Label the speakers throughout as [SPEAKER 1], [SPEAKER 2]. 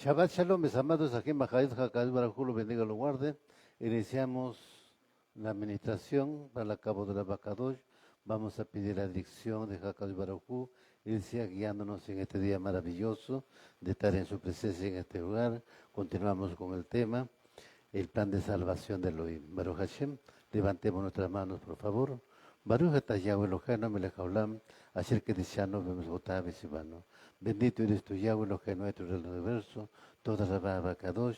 [SPEAKER 1] Shabbat Shalom, mis amados, aquí en Bajaíz, Jacaz, Barajú, lo bendiga, lo guarde. Iniciamos la administración para la cabo de la Bacadosh. Vamos a pedir la dirección de Jacaz Barajú. Él sea guiándonos en este día maravilloso de estar en su presencia en este lugar. Continuamos con el tema, el plan de salvación de Elohim. Baruch Hashem, levantemos nuestras manos, por favor. Baruch atah Yahweh Eloheinu melech haolam, asher kedishanu b'mitzvotav v'tzivanu. Bendito eres tú, Yahweh Eloheinu, nuestro del universo, toda la Abacadosh,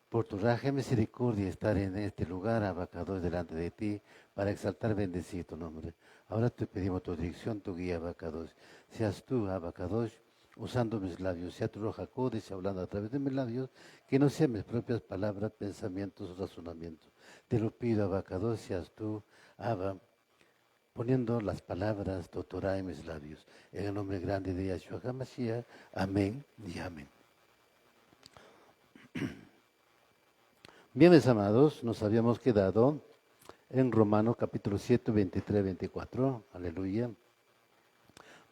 [SPEAKER 1] por tu raja y misericordia estar en este lugar, Abacadosh, delante de ti, para exaltar, bendecir tu nombre. Ahora te pedimos tu dirección, tu guía, Abacadosh. Seas tú, Abacadosh, usando mis labios, sea tu roja Kodesh hablando a través de mis labios, que no sean mis propias palabras, pensamientos o razonamientos. Te lo pido, Abacadosh, seas tú, Abba, poniendo las palabras de Torah en mis labios. En el nombre grande de Yahshua HaMashiach, amén y amén. Bien, mis amados, nos habíamos quedado en Romanos capítulo 7, 23, 24. Aleluya.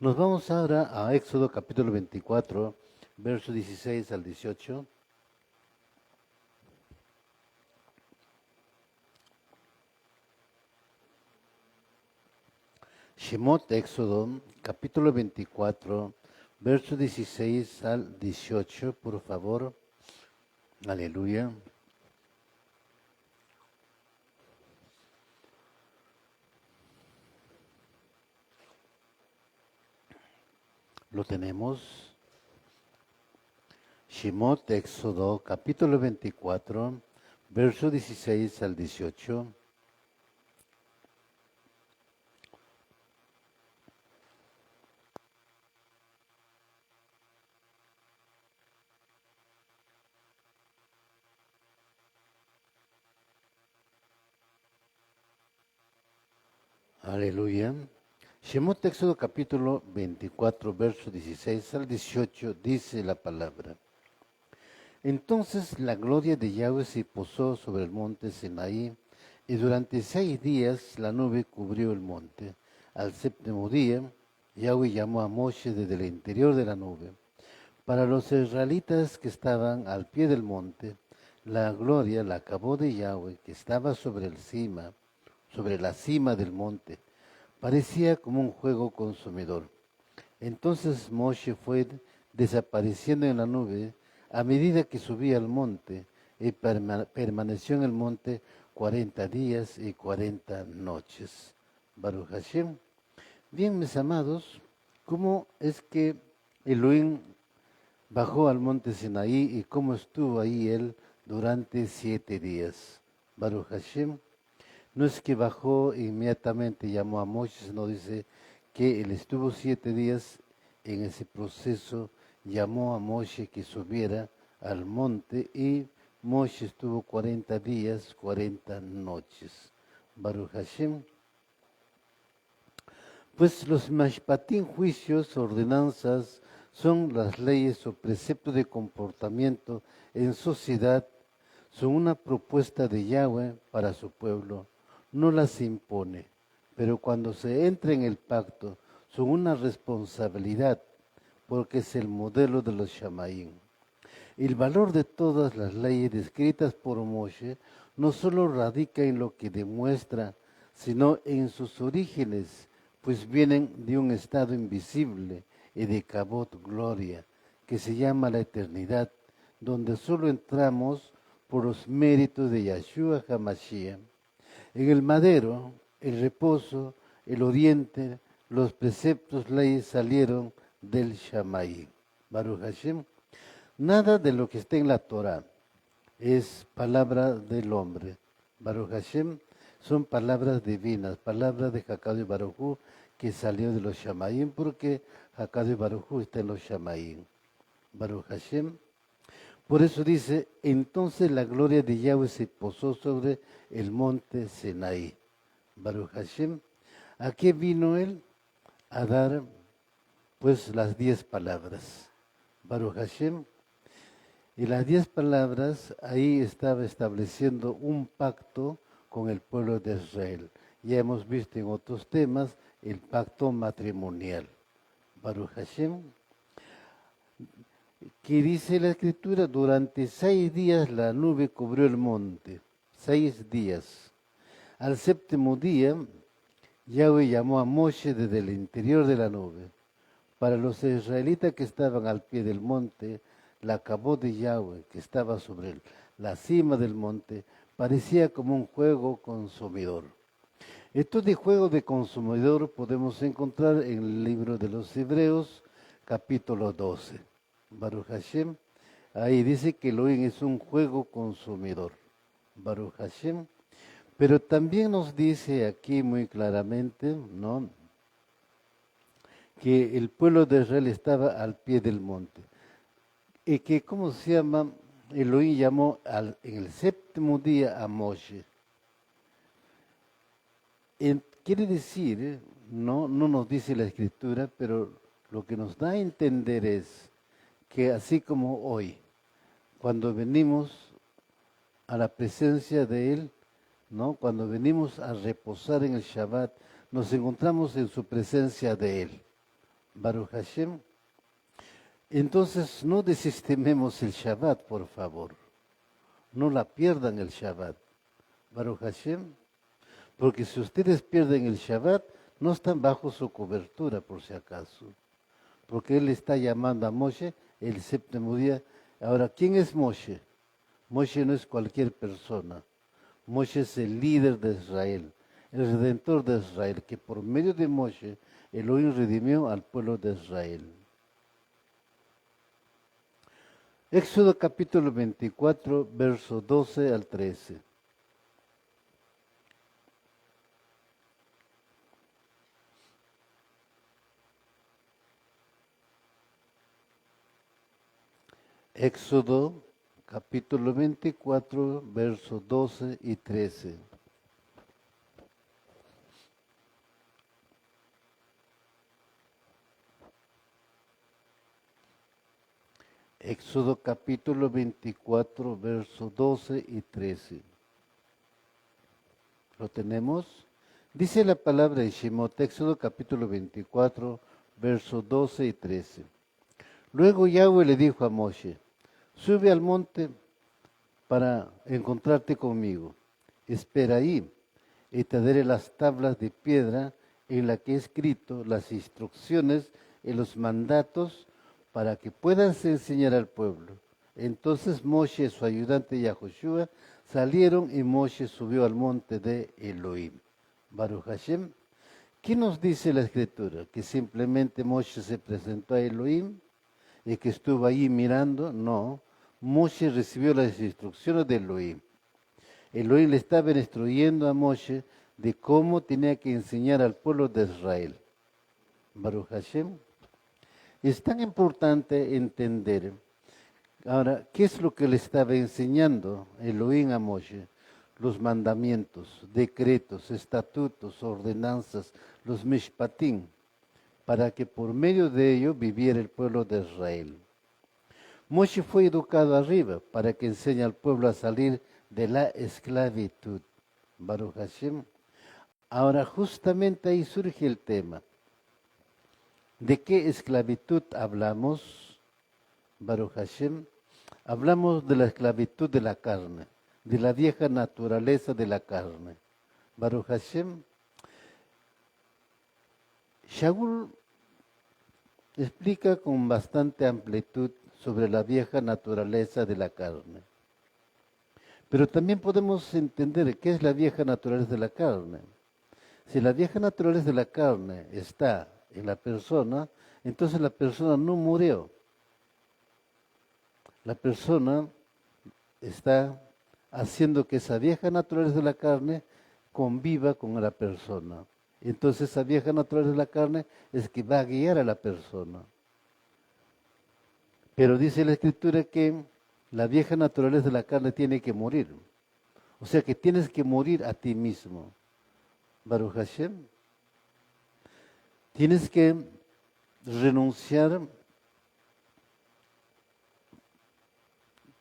[SPEAKER 1] Nos vamos ahora a Éxodo capítulo 24, versos 16 al 18. Shemot, Éxodo capítulo 24, versos 16 al 18, por favor. Aleluya. Lo tenemos. Shemot, Éxodo, capítulo 24, verso 16 al 18. Aleluya. Shemot, Éxodo, capítulo 24, verso 16 al 18, dice la palabra. Entonces la gloria de Yahweh se posó sobre el monte Sinaí, y durante 6 días la nube cubrió el monte. Al séptimo día, Yahweh llamó a Moshe desde el interior de la nube. Para los israelitas que estaban al pie del monte, la gloria la acabó de Yahweh, que estaba sobre la cima del monte. Parecía como un fuego consumidor. Entonces Moshe fue desapareciendo en la nube a medida que subía al monte, y permaneció en el monte 40 días y 40 noches. Baruch Hashem. Bien, mis amados, ¿cómo es que Elohim bajó al monte Sinaí y cómo estuvo ahí él durante 7 días? Baruch Hashem. No es que bajó inmediatamente, llamó a Moshe, sino dice que él estuvo 7 días en ese proceso, llamó a Moshe que subiera al monte y Moshe estuvo 40 días, 40 noches. Baruch Hashem. Pues los mashpatim, juicios, ordenanzas, son las leyes o preceptos de comportamiento en sociedad, son una propuesta de Yahweh para su pueblo. No las impone, pero cuando se entra en el pacto, son una responsabilidad, porque es el modelo de los Shamaim. El valor de todas las leyes descritas por Moshe no solo radica en lo que demuestra, sino en sus orígenes, pues vienen de un estado invisible y de cabot gloria, que se llama la eternidad, donde solo entramos por los méritos de Yahshua HaMashiach. En el madero, el reposo, el oriente, los preceptos, leyes salieron del Shammai. Baruch Hashem. Nada de lo que está en la Torah es palabra del hombre. Baruch Hashem son palabras divinas, palabras de Hakadosh Baruj Hu que salió de los Shamaim, porque Hakadosh Baruj Hu está en los Shamaim. Baruch Hashem. Por eso dice, entonces la gloria de Yahweh se posó sobre el monte Sinaí. Baruch Hashem. ¿A qué vino él? A dar pues las 10 palabras. Baruch Hashem. Y las 10 palabras, ahí estaba estableciendo un pacto con el pueblo de Israel. Ya hemos visto en otros temas el pacto matrimonial. Baruch Hashem. que dice la escritura, durante 6 días la nube cubrió el monte, 6 días. Al séptimo día, Yahweh llamó a Moshe desde el interior de la nube. Para los israelitas que estaban al pie del monte, la cabot de Yahweh, que estaba sobre la cima del monte, parecía como un fuego consumidor. Esto de juego de consumidor podemos encontrar en el libro de los Hebreos, capítulo 12. Baruch Hashem, ahí dice que Elohim es un juego consumidor. Baruch Hashem. Pero también nos dice aquí muy claramente, ¿no?, que el pueblo de Israel estaba al pie del monte. Y que, ¿cómo se llama? Elohim llamó en el séptimo día a Moshe. Quiere decir, no nos dice la escritura, pero lo que nos da a entender es que así como hoy, cuando venimos a la presencia de Él, ¿no?, cuando venimos a reposar en el Shabbat, nos encontramos en su presencia de Él. Baruch Hashem. Entonces no desestimemos el Shabbat, por favor. No la pierdan el Shabbat. Baruch Hashem. Porque si ustedes pierden el Shabbat, no están bajo su cobertura, por si acaso. Porque Él está llamando a Moshe el séptimo día. Ahora, ¿quién es Moshe? Moshe no es cualquier persona. Moshe es el líder de Israel, el redentor de Israel, que por medio de Moshe, Elohim redimió al pueblo de Israel. Éxodo capítulo 24, verso 12 al 13. Éxodo capítulo 24, versos 12 y 13. Éxodo capítulo 24, versos 12 y 13. ¿Lo tenemos? Dice la palabra de Shemot, Éxodo capítulo 24, versos 12 y 13. Luego Yahweh le dijo a Moshe, sube al monte para encontrarte conmigo. Espera ahí y te daré las tablas de piedra en la que he escrito las instrucciones y los mandatos para que puedas enseñar al pueblo. Entonces Moshe y su ayudante Yahoshua salieron y Moshe subió al monte de Elohim. Baruch Hashem. ¿Qué nos dice la escritura? ¿Que simplemente Moshe se presentó a Elohim y que estuvo ahí mirando? No. Moshe recibió las instrucciones de Elohim. Elohim le estaba instruyendo a Moshe de cómo tenía que enseñar al pueblo de Israel. Baruch Hashem. Es tan importante entender. Ahora, ¿qué es lo que le estaba enseñando Elohim a Moshe? Los mandamientos, decretos, estatutos, ordenanzas, los mishpatim, para que por medio de ello viviera el pueblo de Israel. Moshe fue educado arriba para que enseñe al pueblo a salir de la esclavitud. Baruch Hashem. Ahora justamente ahí surge el tema. ¿De qué esclavitud hablamos? Baruch Hashem. Hablamos de la esclavitud de la carne, de la vieja naturaleza de la carne. Baruch Hashem. Shaul explica con bastante amplitud sobre la vieja naturaleza de la carne. Pero también podemos entender qué es la vieja naturaleza de la carne. Si la vieja naturaleza de la carne está en la persona, entonces la persona no murió. La persona está haciendo que esa vieja naturaleza de la carne conviva con la persona. Entonces esa vieja naturaleza de la carne es que va a guiar a la persona. Pero dice la Escritura que la vieja naturaleza de la carne tiene que morir. O sea que tienes que morir a ti mismo. Baruch Hashem. Tienes que renunciar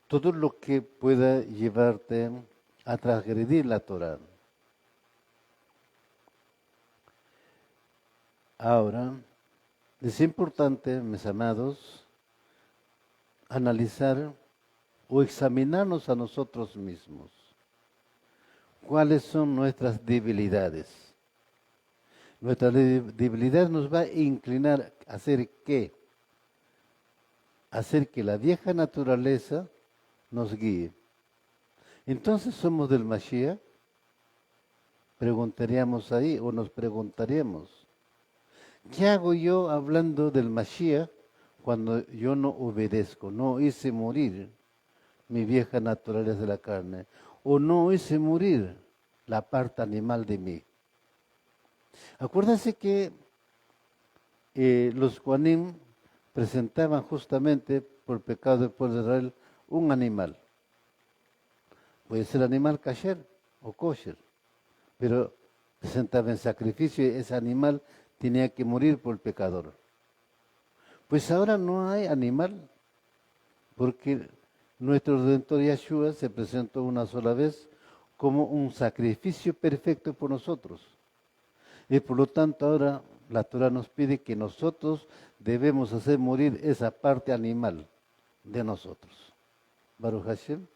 [SPEAKER 1] todo lo que pueda llevarte a transgredir la Torah. Ahora, es importante, mis amados, analizar o examinarnos a nosotros mismos. ¿Cuáles son nuestras debilidades? Nuestra debilidad nos va a inclinar a hacer ¿qué? Hacer que la vieja naturaleza nos guíe. Entonces somos del Mashiach, preguntaríamos ahí o nos preguntaríamos, ¿qué hago yo hablando del Mashiach cuando yo no obedezco, no hice morir mi vieja naturaleza de la carne, o no hice morir la parte animal de mí? Acuérdense que los Kohanim presentaban justamente por pecado del pueblo de Israel un animal. Puede ser animal kasher o kosher, pero presentaba en sacrificio y ese animal tenía que morir por el pecador. Pues ahora no hay animal, porque nuestro Redentor Yahshua se presentó una sola vez como un sacrificio perfecto por nosotros. Y por lo tanto ahora la Torah nos pide que nosotros debemos hacer morir esa parte animal de nosotros. Baruch Hashem.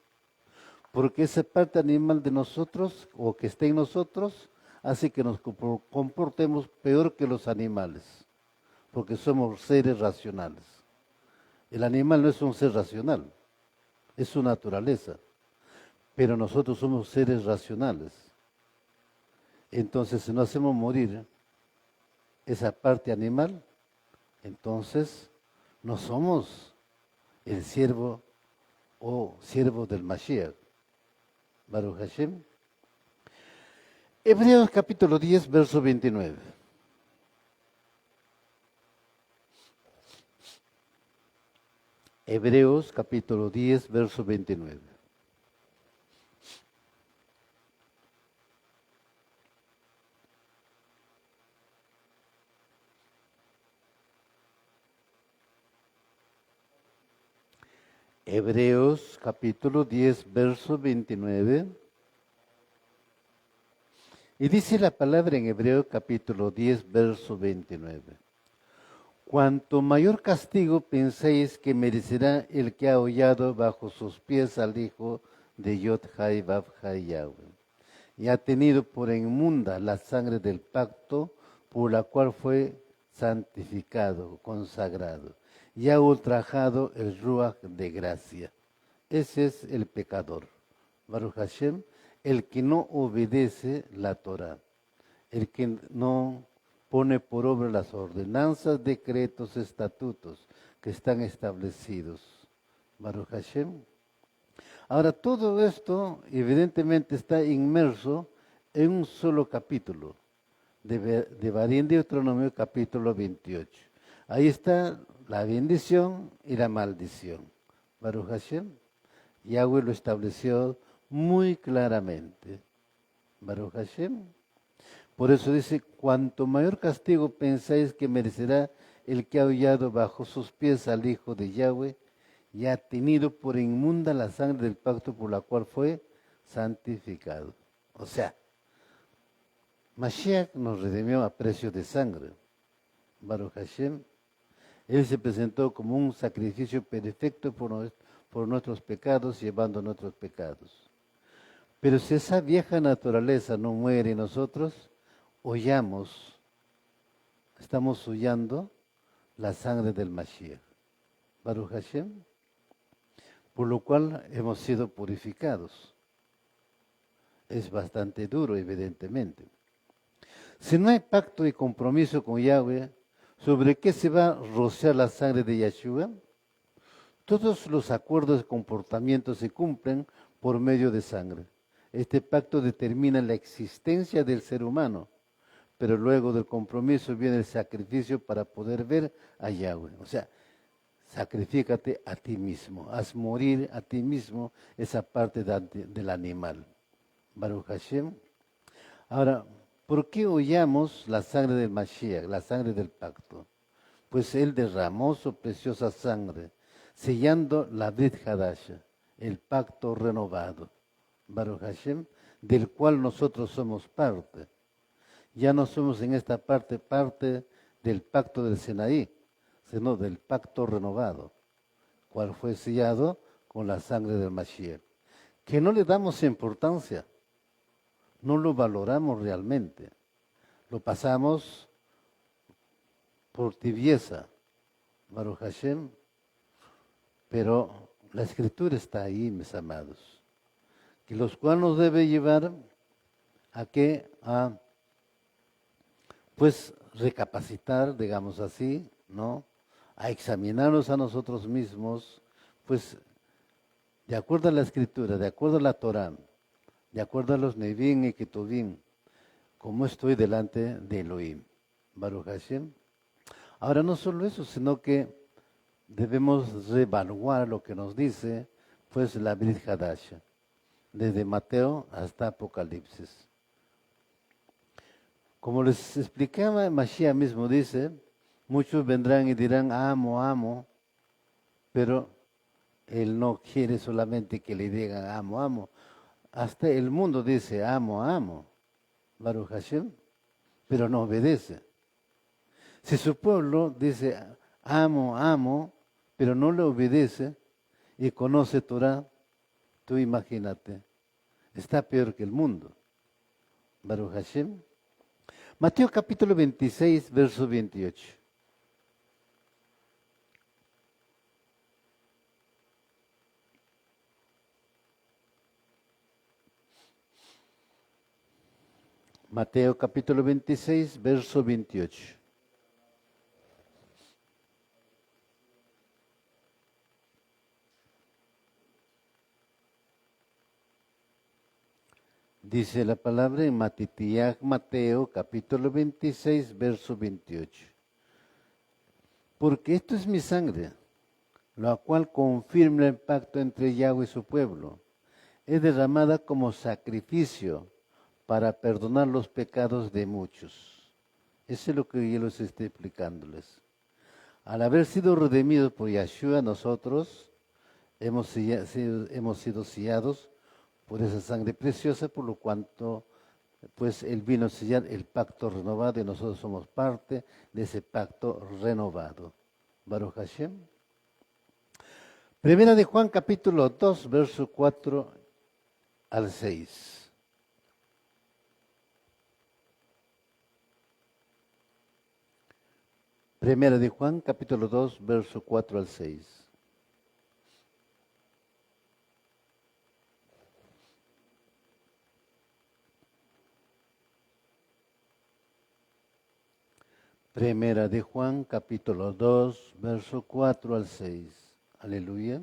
[SPEAKER 1] Porque esa parte animal de nosotros, o que esté en nosotros, hace que nos comportemos peor que los animales. Porque somos seres racionales. El animal no es un ser racional, es su naturaleza. Pero nosotros somos seres racionales. Entonces, si no hacemos morir esa parte animal, entonces no somos el siervo o siervo del Mashiach. Baruch Hashem. Hebreos capítulo 10, verso 29. Hebreos capítulo 10, verso 29. Hebreos capítulo 10, verso 29. Y dice la palabra en Hebreos capítulo 10, verso 29. Cuanto mayor castigo penséis que merecerá el que ha hollado bajo sus pies al hijo de Yod-Hai Vav-Hai Yahweh, y ha tenido por inmunda la sangre del pacto por la cual fue santificado, consagrado, y ha ultrajado el Ruach de gracia. Ese es el pecador. Baruch Hashem, el que no obedece la Torah, el que no pone por obra las ordenanzas, decretos, estatutos que están establecidos. Baruch Hashem. Ahora, todo esto evidentemente está inmerso en un solo capítulo, de Barín de Deuteronomio capítulo 28. Ahí está la bendición y la maldición. Baruch Hashem. Yahweh lo estableció muy claramente. Baruch Hashem. Por eso dice, cuanto mayor castigo pensáis que merecerá el que ha hollado bajo sus pies al Hijo de Yahweh, y ha tenido por inmunda la sangre del pacto por la cual fue santificado. O sea, Mashiach nos redimió a precio de sangre. Baruch Hashem. Él se presentó como un sacrificio perfecto por nuestros pecados, llevando nuestros pecados. Pero si esa vieja naturaleza no muere en nosotros, estamos hollando la sangre del Mashiach. Baruch Hashem. Por lo cual hemos sido purificados. Es bastante duro, evidentemente. Si no hay pacto y compromiso con Yahweh, ¿sobre qué se va a rociar la sangre de Yahshua? Todos los acuerdos de comportamiento se cumplen por medio de sangre. Este pacto determina la existencia del ser humano, pero luego del compromiso viene el sacrificio para poder ver a Yahweh. O sea, sacrifícate a ti mismo, haz morir a ti mismo esa parte del animal. Baruch Hashem. Ahora, ¿por qué hollamos la sangre del Mashiach, la sangre del pacto? Pues Él derramó su preciosa sangre, sellando la Brit Hadasha, el pacto renovado. Baruch Hashem, del cual nosotros somos parte. Ya no somos en esta parte del pacto del Sinaí, sino del pacto renovado. cual fue sellado con la sangre del Mashiach. Que no le damos importancia, no lo valoramos realmente, lo pasamos por tibieza, Baruch Hashem, pero la escritura está ahí, mis amados, que los cuales nos debe llevar a que, pues, recapacitar, digamos así, ¿no? A examinarnos a nosotros mismos, pues, de acuerdo a la escritura, de acuerdo a la Torá, de acuerdo a los Nevi'im y Ketuvim, cómo estoy delante de Elohim, Baruch Hashem. Ahora no solo eso, sino que debemos reevaluar lo que nos dice, pues, la Brit Hadasha, desde Mateo hasta Apocalipsis. Como les explicaba, Mashiach mismo dice, muchos vendrán y dirán, amo, amo, pero él no quiere solamente que le digan, amo, amo. Hasta el mundo dice, amo, amo, Baruch Hashem, pero no obedece. Si su pueblo dice, amo, amo, pero no le obedece y conoce Torah, tú imagínate, está peor que el mundo. Baruch Hashem. Mateo capítulo 26, verso 28. Mateo capítulo 26, verso 28. Dice la palabra en Mateo capítulo 26, verso 28. Porque esto es mi sangre, la cual confirma el pacto entre Yahweh y su pueblo. Es derramada como sacrificio para perdonar los pecados de muchos. Eso es lo que yo les estoy explicándoles. Al haber sido redimidos por Yahshua, nosotros hemos sido sellados por esa sangre preciosa, por lo cuanto pues Él vino a sellar el pacto renovado y nosotros somos parte de ese pacto renovado. Baruch Hashem. Primera de Juan capítulo 2, verso 4 al 6. Primera de Juan capítulo 2, verso 4 al 6. Primera de Juan, capítulo 2, verso 4 al 6. Aleluya.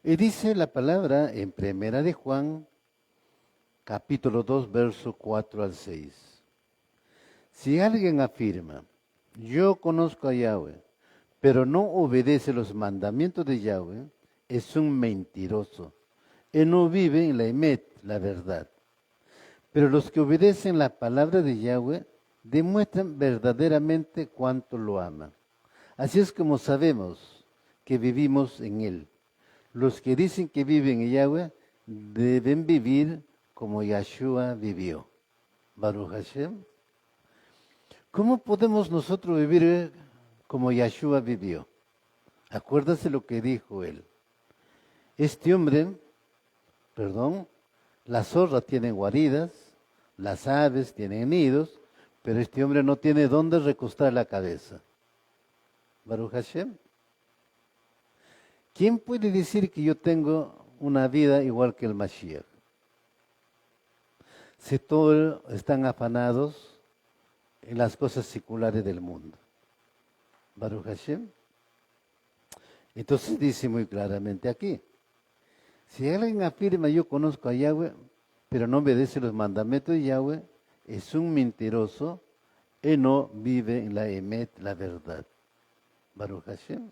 [SPEAKER 1] Y dice la palabra en Primera de Juan, capítulo 2, verso 4 al 6. Si alguien afirma, yo conozco a Yahweh, pero no obedece los mandamientos de Yahweh, es un mentiroso. Él no vive en la emet, la verdad. Pero los que obedecen la palabra de Yahweh demuestran verdaderamente cuánto lo aman. Así es como sabemos que vivimos en Él. Los que dicen que viven en Yahweh deben vivir como Yahshua vivió. Baruch Hashem. ¿Cómo podemos nosotros vivir como Yahshua vivió? Acuérdase lo que dijo Él. Este hombre, las zorras tienen guaridas, las aves tienen nidos, pero este hombre no tiene dónde recostar la cabeza. Baruch Hashem. ¿Quién puede decir que yo tengo una vida igual que el Mashiach? Si todos están afanados en las cosas seculares del mundo. Baruch Hashem. Entonces dice muy claramente aquí, si alguien afirma yo conozco a Yahweh, pero no obedece los mandamientos de Yahweh, es un mentiroso y no vive en la emet, la verdad. Baruch Hashem.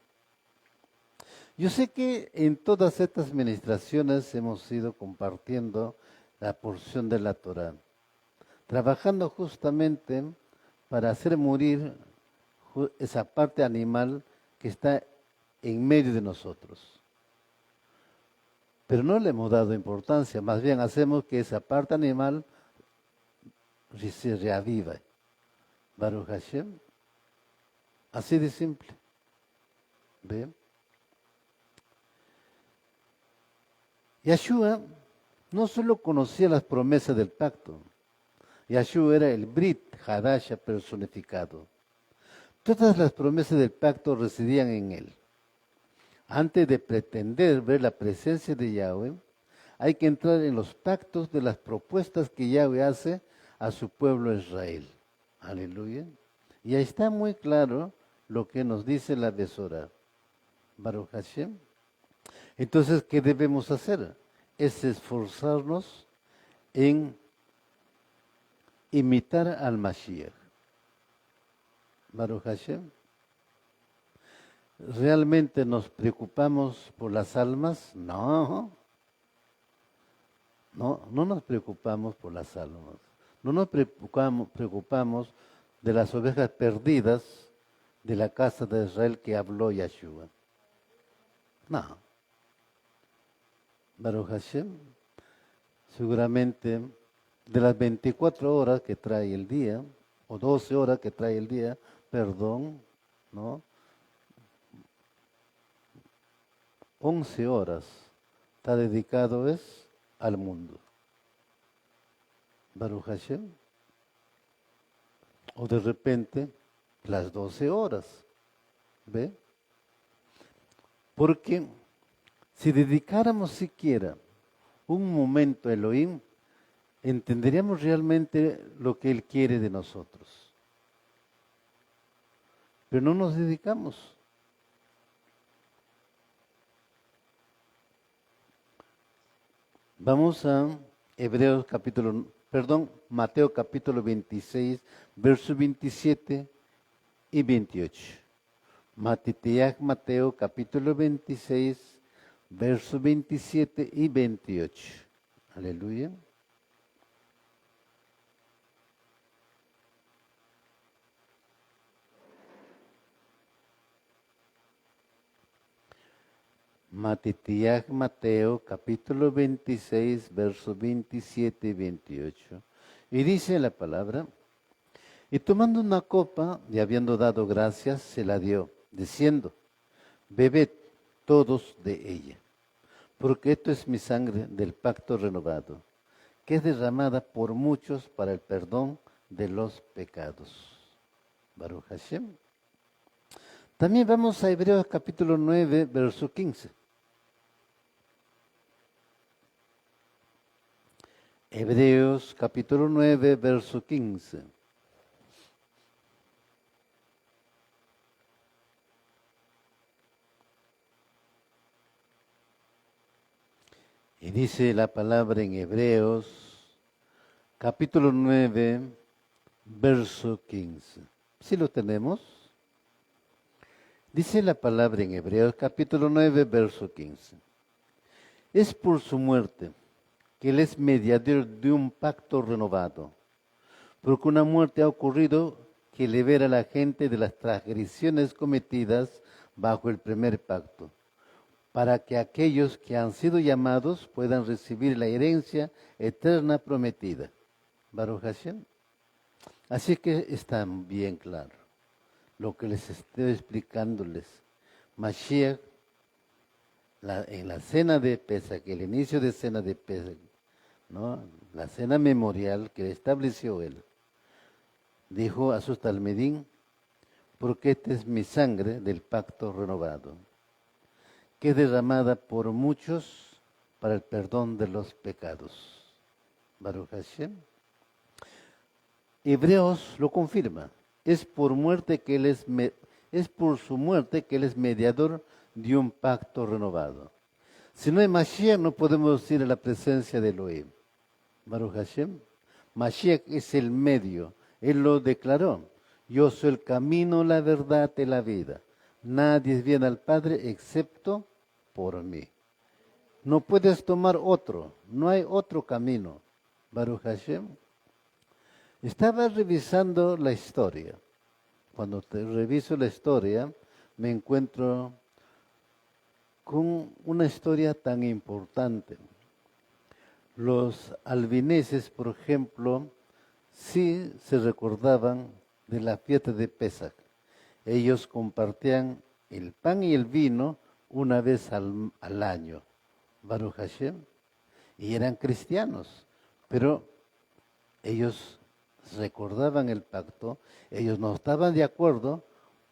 [SPEAKER 1] Yo sé que en todas estas ministraciones hemos ido compartiendo la porción de la Torah, trabajando justamente para hacer morir esa parte animal que está en medio de nosotros. Pero no le hemos dado importancia, más bien hacemos que esa parte animal se reaviva. Baruch Hashem. Así de simple. ¿Ve? Yeshua no solo conocía las promesas del pacto, Yeshua era el Brit Hadasha personificado. Todas las promesas del pacto residían en él. Antes de pretender ver la presencia de Yahweh, hay que entrar en los pactos de las propuestas que Yahweh hace a su pueblo Israel. Aleluya. Y ahí está muy claro lo que nos dice la Besorá. Baruch Hashem. Entonces, ¿qué debemos hacer? Es esforzarnos en imitar al Mashiach. Baruch Hashem. ¿Realmente nos preocupamos por las almas? No. No nos preocupamos por las almas. No nos preocupamos de las ovejas perdidas de la casa de Israel que habló Yeshua. No. Baruch Hashem, seguramente de las 24 horas que trae el día, o 12 horas que trae el día, perdón, ¿no? 11 horas está dedicado es al mundo. Baruch Hashem. O de repente, las 12 horas. ¿Ve? Porque si dedicáramos siquiera un momento a Elohim, entenderíamos realmente lo que Él quiere de nosotros. Pero no nos dedicamos. Vamos a Mateo capítulo 26, versos 27 y 28. Mateo capítulo 26, versos 27 y 28. Aleluya. Mateo, capítulo 26, versos 27 y 28. Y dice la palabra, y tomando una copa y habiendo dado gracias, se la dio, diciendo, bebed todos de ella, porque esto es mi sangre del pacto renovado, que es derramada por muchos para el perdón de los pecados. Baruch Hashem. También vamos a Hebreos capítulo 9, verso 15. Hebreos capítulo 9, verso 15. Y dice la palabra en Hebreos capítulo 9, verso 15. ¿Sí lo tenemos? Dice la palabra en Hebreos capítulo 9, verso 15. Es por su muerte que Él es mediador de un pacto renovado, porque una muerte ha ocurrido que libera a la gente de las transgresiones cometidas bajo el primer pacto, para que aquellos que han sido llamados puedan recibir la herencia eterna prometida. Baruch Hashem. Así que está bien claro lo que les estoy explicándoles. Mashiach, en la cena de Pesach, el inicio de cena de Pesach, ¿no? La cena memorial que estableció él, dijo a sus talmidín, porque esta es mi sangre del pacto renovado, que es derramada por muchos para el perdón de los pecados. Baruch Hashem. Hebreos lo confirma. Es por su muerte que él es mediador de un pacto renovado. Si no hay Mashiach, no podemos ir a la presencia de Elohim. Baruch Hashem. Mashiach es el medio. Él lo declaró. Yo soy el camino, la verdad y la vida. Nadie viene al Padre excepto por mí. No puedes tomar otro. No hay otro camino. Baruch Hashem. Estaba revisando la historia. Cuando reviso la historia, me encuentro con una historia tan importante. Los albineses, por ejemplo, sí se recordaban de la fiesta de Pesach. Ellos compartían el pan y el vino una vez al año. Baruch Hashem. y eran cristianos, pero ellos recordaban el pacto, ellos no estaban de acuerdo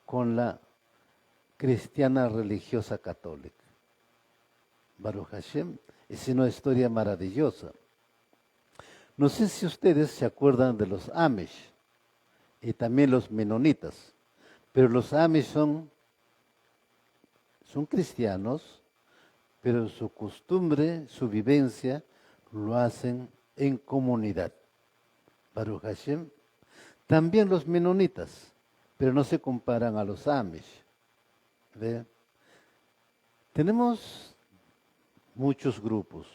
[SPEAKER 1] con la cristiana religiosa católica. Baruch Hashem, es una historia maravillosa. No sé si ustedes se acuerdan de los Amish y también los menonitas, pero los Amish son cristianos, pero su costumbre, su vivencia, lo hacen en comunidad. Baruch Hashem. También los menonitas, pero no se comparan a los Amish. ¿Ve? Tenemos muchos grupos,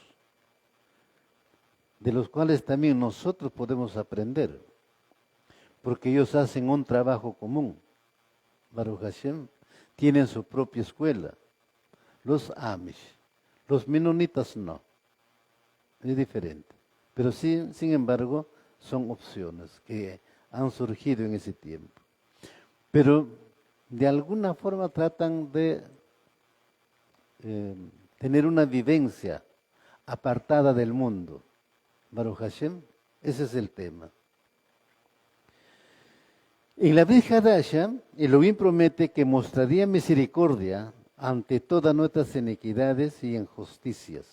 [SPEAKER 1] de los cuales también nosotros podemos aprender, porque ellos hacen un trabajo común. Baruch Hashem, tienen su propia escuela. Los Amish, los menonitas no, es diferente. Pero sí, sin embargo, son opciones que han surgido en ese tiempo. Pero de alguna forma tratan de tener una vivencia apartada del mundo. Baruch Hashem, ese es el tema. En la Brit Hadasha, Elohim promete que mostraría misericordia ante todas nuestras iniquidades y injusticias.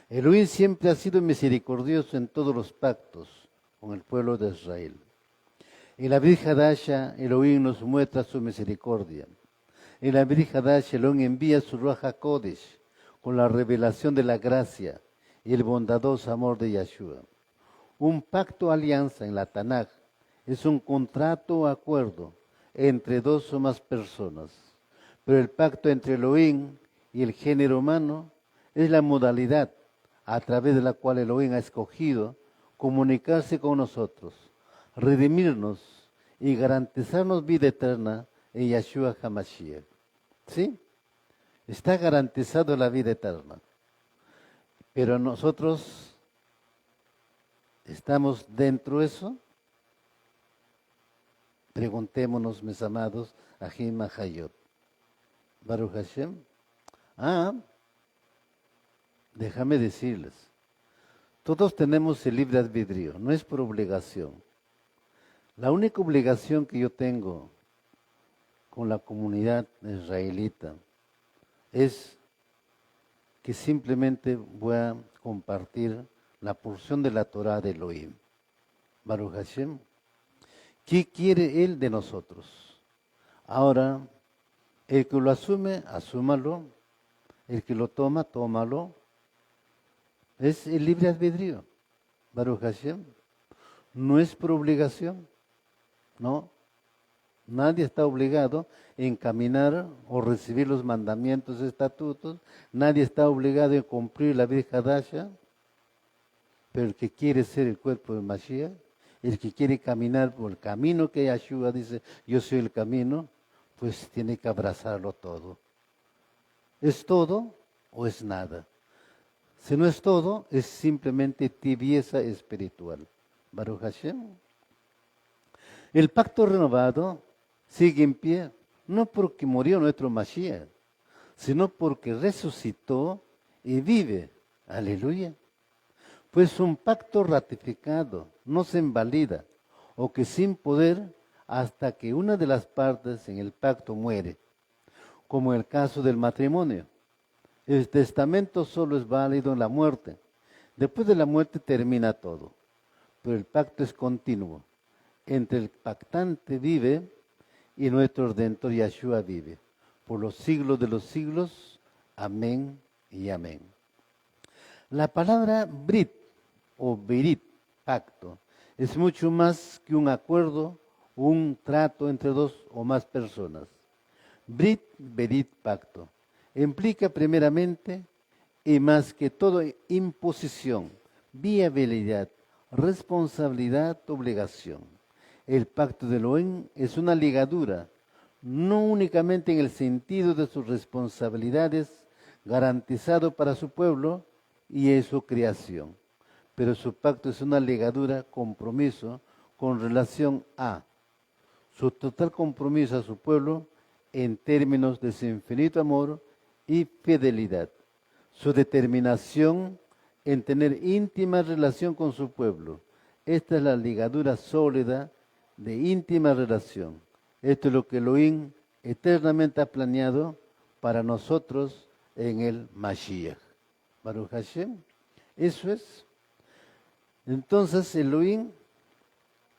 [SPEAKER 1] Elohim siempre ha sido misericordioso en todos los pactos con el pueblo de Israel. En la Brit Hadasha, Elohim nos muestra su misericordia. En la Brit Hadasha, Elohim envía su Ruach HaKodesh con la revelación de la gracia y el bondadoso amor de Yahshua. Un pacto alianza en la Tanaj es un contrato o acuerdo entre dos o más personas, pero el pacto entre Elohim y el género humano es la modalidad a través de la cual Elohim ha escogido comunicarse con nosotros, redimirnos y garantizarnos vida eterna en Yahshua HaMashiach. ¿Sí? Está garantizado la vida eterna. Pero nosotros estamos dentro de eso. Preguntémonos, mis amados, Ahim Hayot. Baruch Hashem. Déjame decirles, todos tenemos el libre albedrío, no es por obligación. La única obligación que yo tengo con la comunidad israelita es que simplemente voy a compartir la porción de la Torah de Elohim. Baruch Hashem. ¿Qué quiere Él de nosotros? Ahora, el que lo asume, asúmalo. El que lo toma, tómalo. Es el libre albedrío. Baruch Hashem. No es por obligación. No. Nadie está obligado a encaminar o recibir los mandamientos, estatutos. Nadie está obligado a cumplir la Brit Hadasha. Pero el que quiere ser el cuerpo de Mashiach, el que quiere caminar por el camino que Yahshua dice, yo soy el camino, pues tiene que abrazarlo todo. ¿Es todo o es nada? Si no es todo, es simplemente tibieza espiritual. Baruch Hashem. El pacto renovado sigue en pie, no porque murió nuestro Mashiach, sino porque resucitó y vive. Aleluya. Pues un pacto ratificado no se invalida, o que sin poder hasta que una de las partes en el pacto muere, como en el caso del matrimonio. El testamento solo es válido en la muerte. Después de la muerte termina todo, pero el pacto es continuo. Entre el pactante vive y nuestro Redentor Yahshua vive, por los siglos de los siglos. Amén y amén. La palabra Brit o Berit, pacto, es mucho más que un acuerdo o un trato entre dos o más personas. Brit, Berit, pacto, implica primeramente y más que todo imposición, viabilidad, responsabilidad, obligación. El pacto de Elohim es una ligadura, no únicamente en el sentido de sus responsabilidades garantizado para su pueblo y en su creación, pero su pacto es una ligadura, compromiso con relación a su total compromiso a su pueblo en términos de su infinito amor y fidelidad, su determinación en tener íntima relación con su pueblo. Esta es la ligadura sólida de íntima relación. Esto es lo que Elohim eternamente ha planeado para nosotros en el Mashiach. Baruch Hashem. Eso es. Entonces Elohim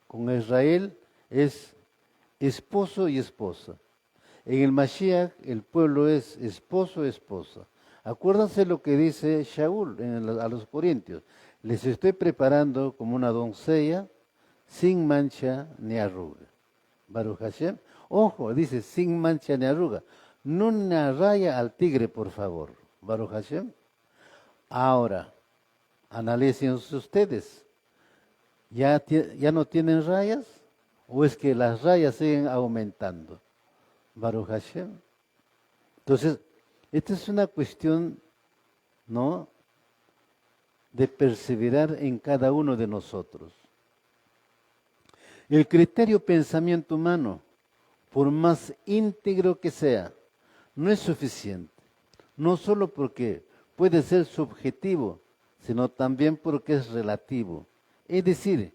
[SPEAKER 1] con Israel es esposo y esposa. En el Mashiach el pueblo es esposo y esposa. Acuérdense lo que dice Shaul a los corintios. Les estoy preparando como una doncella sin mancha ni arruga. Baruch Hashem. Ojo, dice sin mancha ni arruga. No una raya al tigre, por favor. Baruch Hashem. Ahora, analicen ustedes. ¿Ya no tienen rayas? ¿O es que las rayas siguen aumentando? Baruch Hashem. Entonces, esta es una cuestión, ¿no?, de perseverar en cada uno de nosotros. El criterio pensamiento humano, por más íntegro que sea, no es suficiente. No solo porque puede ser subjetivo, sino también porque es relativo. Es decir,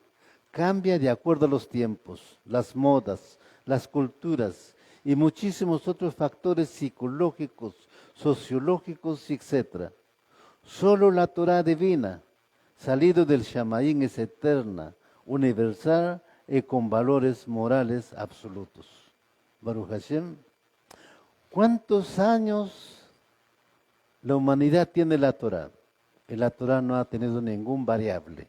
[SPEAKER 1] cambia de acuerdo a los tiempos, las modas, las culturas y muchísimos otros factores psicológicos, sociológicos, etc. Solo la Torah divina, salido del Shamaín, es eterna, universal y con valores morales absolutos. Baruch Hashem. ¿Cuántos años la humanidad tiene la Torah? Y la Torah no ha tenido ningún variable.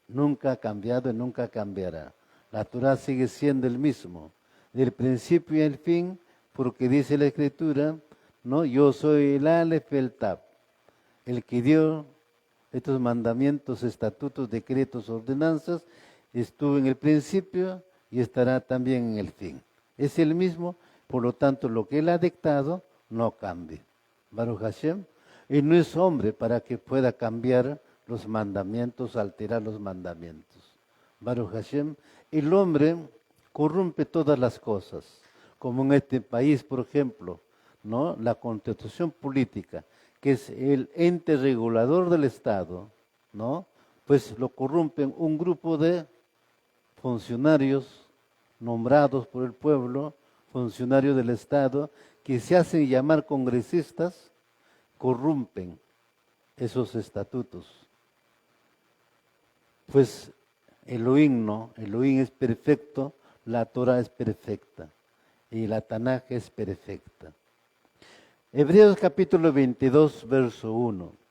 [SPEAKER 1] Nunca ha cambiado y nunca cambiará. La Torah sigue siendo el mismo, del principio y el fin, porque dice la Escritura, ¿no? Yo soy el Aleph, el Tab, el que dio estos mandamientos, estatutos, decretos, ordenanzas, estuvo en el principio y estará también en el fin. Es el mismo, por lo tanto, lo que él ha dictado no cambia. Baruch Hashem. Y no es hombre para que pueda cambiar los mandamientos, alterar los mandamientos. Baruch Hashem. El hombre corrompe todas las cosas, como en este país, por ejemplo, ¿no? La Constitución política, que es el ente regulador del Estado, ¿no? Pues lo corrompen un grupo de funcionarios nombrados por el pueblo, funcionarios del Estado, que se hacen llamar congresistas, corrompen esos estatutos. Pues Elohim no, Elohim es perfecto, la Torah es perfecta y la Tanaj es perfecta. Hebreos capítulo 22, verso 1.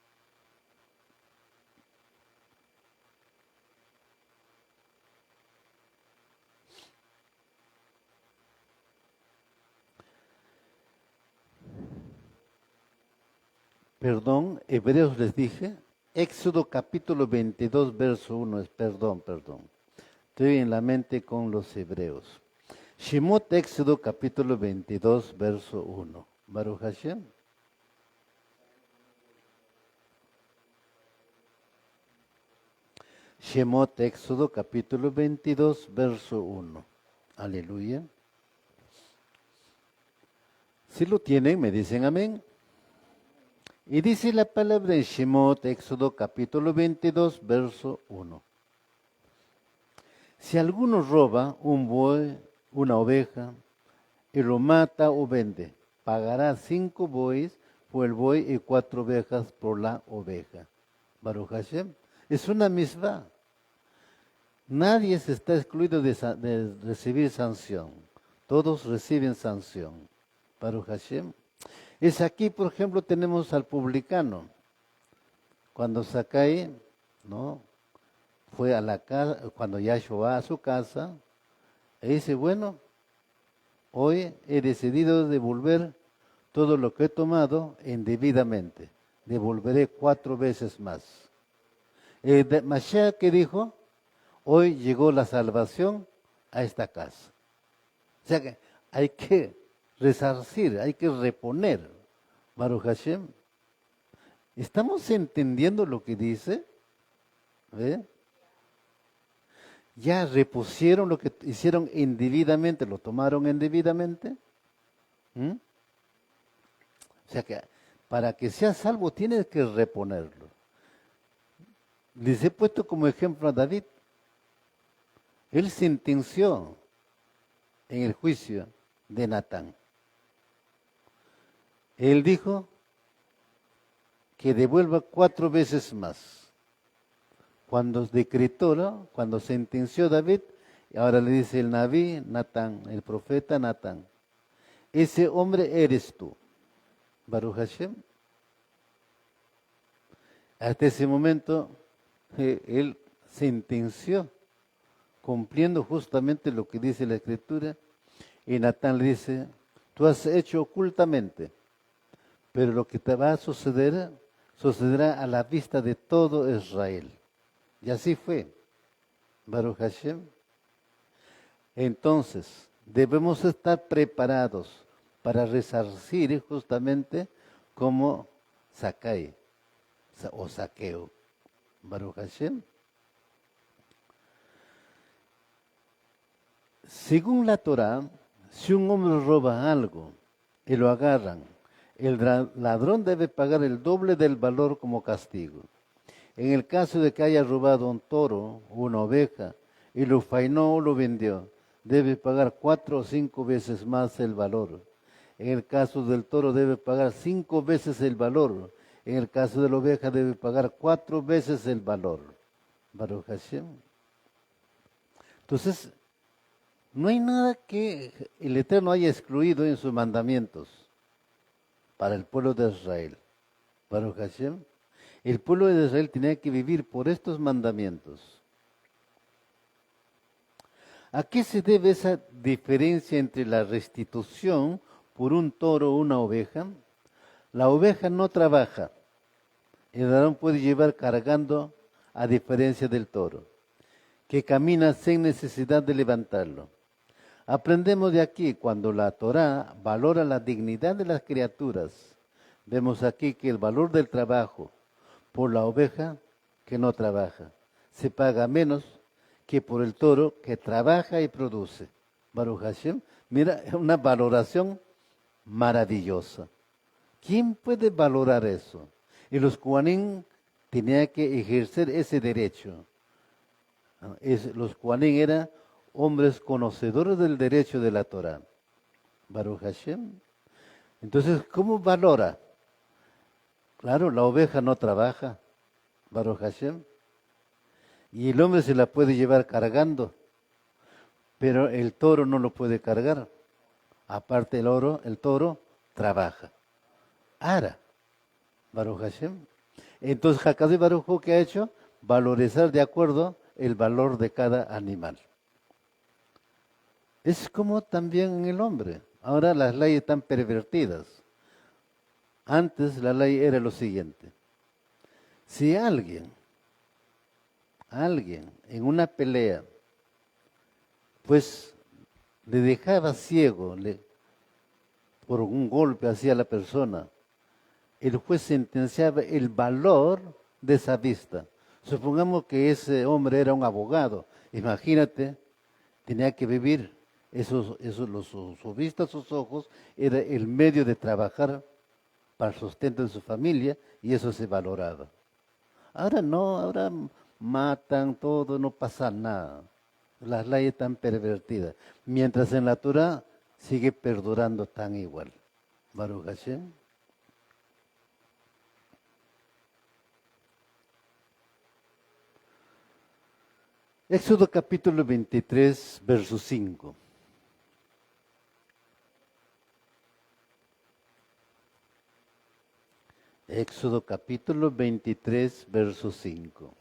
[SPEAKER 1] Perdón, Hebreos les dije, Éxodo capítulo 22, verso 1, perdón. Estoy en la mente con los hebreos. Shemot, Éxodo capítulo 22, verso 1. Baruch Hashem. Shemot, Éxodo capítulo 22, verso 1. Aleluya. Si lo tienen, me dicen amén. Y dice la palabra en Shemot, Éxodo capítulo 22, verso 1. Si alguno roba un buey, una oveja, y lo mata o vende, pagará 5 bueyes por el buey y 4 ovejas por la oveja. Baruch Hashem. Es una misvá. Nadie se está excluido de recibir sanción. Todos reciben sanción. Baruch Hashem. Es aquí, por ejemplo, tenemos al publicano. Cuando Zacaí, ¿no?, fue a la casa, cuando Yahshua va a su casa, y dice, bueno, hoy he decidido devolver todo lo que he tomado indebidamente. Devolveré 4 veces más. Mashiach, que dijo, hoy llegó la salvación a esta casa. O sea que hay que resarcir, hay que reponer. Baruch Hashem. ¿Estamos entendiendo lo que dice? ¿Ve? Ya repusieron lo que hicieron indebidamente, lo tomaron indebidamente. O sea que para que seas salvo tienes que reponerlo. Les he puesto como ejemplo a David. Él sentenció en el juicio de Natán. Él dijo que devuelva 4 veces más. Cuando decretó, ¿no? Cuando sentenció David, ahora le dice el Naví Natán, el profeta Natán, ese hombre eres tú, Baruch Hashem. Hasta ese momento, él sentenció, cumpliendo justamente lo que dice la Escritura, y Natán le dice, tú has hecho ocultamente, pero lo que te va a suceder, sucederá a la vista de todo Israel. Y así fue, Baruch Hashem. Entonces, debemos estar preparados para resarcir justamente como Sakai o Saqueo, Baruch Hashem. Según la Torah, si un hombre roba algo y lo agarran, el ladrón debe pagar el doble del valor como castigo. En el caso de que haya robado un toro o una oveja y lo fainó o lo vendió, debe pagar 4 o 5 veces más el valor. En el caso del toro debe pagar 5 veces el valor. En el caso de la oveja debe pagar 4 veces el valor. Baruch Hashem. Entonces, no hay nada que el Eterno haya excluido en sus mandamientos para el pueblo de Israel. Baruch Hashem. El pueblo de Israel tenía que vivir por estos mandamientos. ¿A qué se debe esa diferencia entre la restitución por un toro o una oveja? La oveja no trabaja. El ladrón puede llevar cargando a diferencia del toro, que camina sin necesidad de levantarlo. Aprendemos de aquí, cuando la Torá valora la dignidad de las criaturas, vemos aquí que el valor del trabajo por la oveja que no trabaja se paga menos que por el toro que trabaja y produce. Baruch Hashem, mira, es una valoración maravillosa. ¿Quién puede valorar eso? Y los Kohanim tenían que ejercer ese derecho. Los Kohanim eran hombres conocedores del derecho de la Torah. Baruch Hashem. Entonces, ¿cómo valora? Claro, la oveja no trabaja, Baruch Hashem, y el hombre se la puede llevar cargando, pero el toro no lo puede cargar. Aparte el toro trabaja. Ara, Baruch Hashem. Entonces, Hakadosh Baruj Hu, ¿qué ha hecho? Valorizar de acuerdo el valor de cada animal. Es como también en el hombre. Ahora las leyes están pervertidas. Antes la ley era lo siguiente. Si alguien en una pelea, pues le dejaba ciego por un golpe hacia la persona, el juez sentenciaba el valor de esa vista. Supongamos que ese hombre era un abogado. Imagínate, tenía que vivir su vista, sus ojos, era el medio de trabajar para el sustento de su familia, y eso se valoraba. Ahora no, ahora matan todo, no pasa nada. Las leyes están pervertidas. Mientras en la Torah sigue perdurando tan igual. Baruch Hashem. Éxodo capítulo 23, verso 5. Éxodo capítulo 23, verso 5.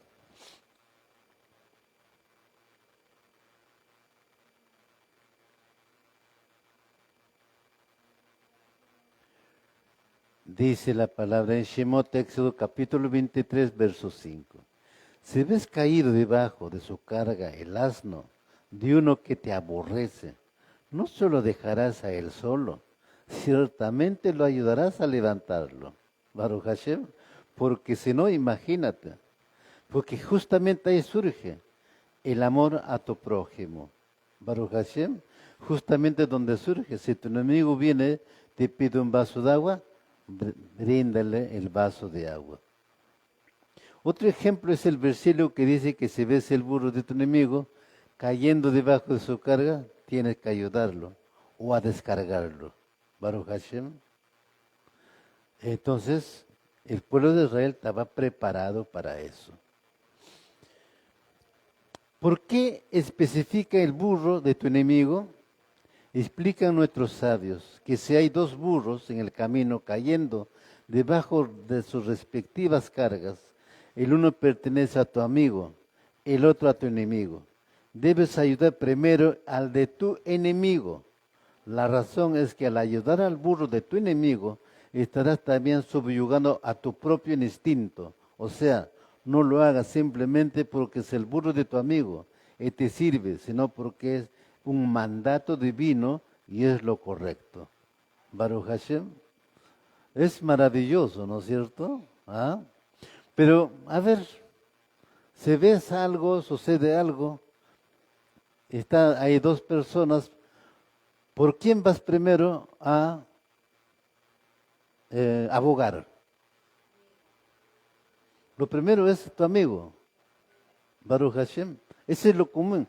[SPEAKER 1] Dice la palabra en Shemot, Éxodo capítulo 23, verso 5. Si ves caído debajo de su carga el asno de uno que te aborrece, no solo dejarás a él solo, ciertamente lo ayudarás a levantarlo. Baruch Hashem, porque si no, imagínate, porque justamente ahí surge el amor a tu prójimo. Baruch Hashem, justamente donde surge, si tu enemigo viene, te pide un vaso de agua, bríndale el vaso de agua. Otro ejemplo es el versículo que dice que si ves el burro de tu enemigo cayendo debajo de su carga, tienes que ayudarlo o a descargarlo. Baruch Hashem. Entonces, el pueblo de Israel estaba preparado para eso. ¿Por qué especifica el burro de tu enemigo? Explican nuestros sabios que si hay dos burros en el camino cayendo debajo de sus respectivas cargas, el uno pertenece a tu amigo, el otro a tu enemigo. Debes ayudar primero al de tu enemigo. La razón es que al ayudar al burro de tu enemigo, estarás también subyugando a tu propio instinto. O sea, no lo hagas simplemente porque es el burro de tu amigo y te sirve, sino porque es un mandato divino y es lo correcto. Baruch Hashem. Es maravilloso, ¿no es cierto? ¿Ah? Pero, a ver, si ves algo, sucede algo, hay dos personas, ¿por quién vas primero a abogar? Lo primero es tu amigo, Baruch Hashem. Ese es lo común.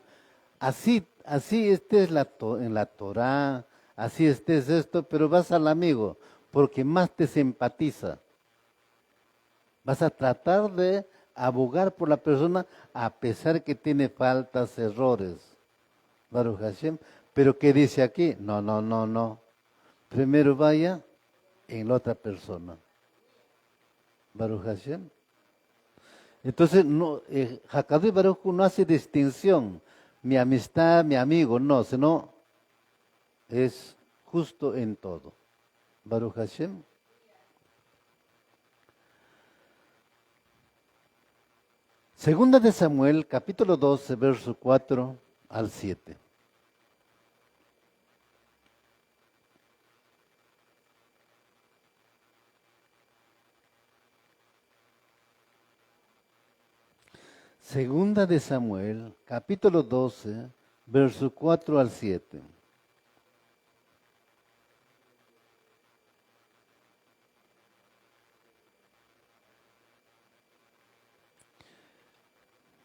[SPEAKER 1] Así estés en la Torá, así estés esto, pero vas al amigo, porque más te simpatiza. Vas a tratar de abogar por la persona a pesar que tiene faltas, errores. Baruch Hashem. Pero ¿qué dice aquí? No. Primero vaya en la otra persona. Baruch Hashem. Entonces, no, Hakadosh Baruj Hu no hace distinción. Mi amistad, mi amigo, no, sino es justo en todo. Baruch Hashem. Segunda de Samuel, capítulo 12, verso 4 al 7. Segunda de Samuel, capítulo 12, verso 4 al 7.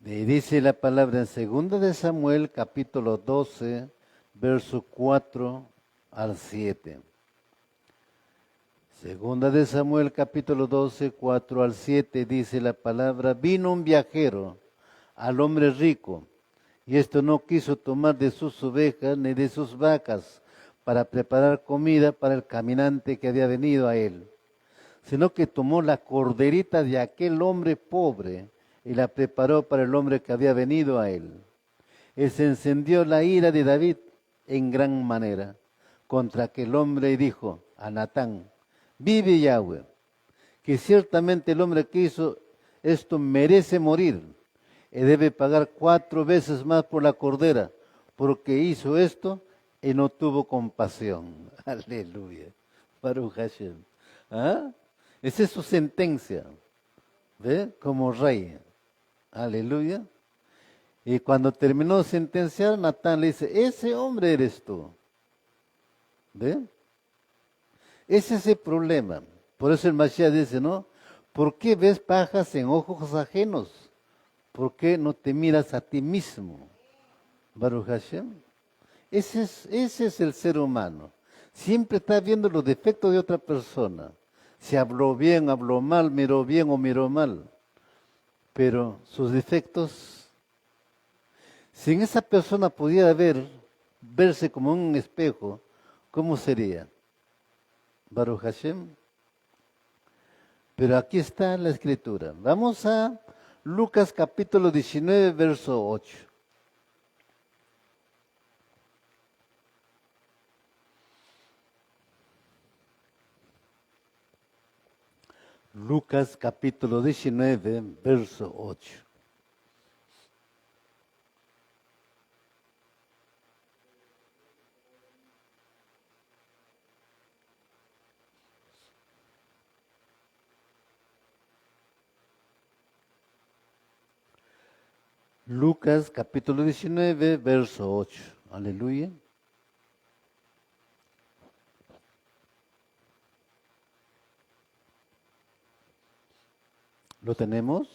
[SPEAKER 1] Y dice la palabra en Segunda de Samuel, capítulo 12, verso 4 al 7. Segunda de Samuel, capítulo 12, 4 al 7, dice la palabra, vino un viajero al hombre rico, y esto no quiso tomar de sus ovejas ni de sus vacas para preparar comida para el caminante que había venido a él, sino que tomó la corderita de aquel hombre pobre y la preparó para el hombre que había venido a él. Y se encendió la ira de David en gran manera contra aquel hombre y dijo a Natán, vive Yahweh, que ciertamente el hombre que hizo esto merece morir y debe pagar 4 veces más por la cordera, porque hizo esto y no tuvo compasión. Aleluya. Baruch Hashem. ¿Ah? Esa es su sentencia, ¿ve? Como rey. Aleluya. Y cuando terminó de sentenciar, Natán le dice, ese hombre eres tú. ¿Ve? Ese es el problema. Por eso el Mashiach dice, ¿no? ¿Por qué ves pajas en ojos ajenos? ¿Por qué no te miras a ti mismo? Baruch Hashem. Ese es el ser humano. Siempre está viendo los defectos de otra persona. Si habló bien, habló mal, miró bien o miró mal. Pero sus defectos, si en esa persona pudiera verse como un espejo, ¿cómo sería? Baruch Hashem. Pero aquí está la escritura. Vamos a Lucas capítulo 19, verso 8. Lucas capítulo 19, verso 8. Lucas capítulo 19, verso 8. Aleluya. ¿Lo tenemos?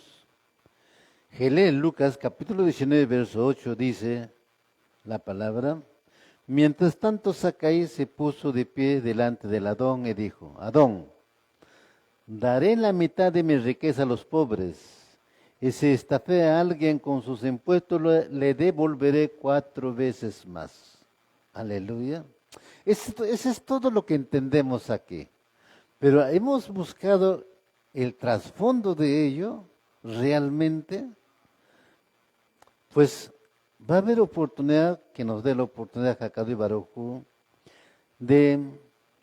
[SPEAKER 1] Gelé, Lucas, capítulo 19, verso 8, dice la palabra: mientras tanto Zacaí se puso de pie delante del Adón y dijo: Adón, daré la mitad de mi riqueza a los pobres, y si estafé a alguien con sus impuestos, le devolveré 4 veces más. Aleluya. Eso es todo lo que entendemos aquí. Pero hemos buscado el trasfondo de ello realmente. Pues va a haber oportunidad, que nos dé la oportunidad, Jacado y Barujú, de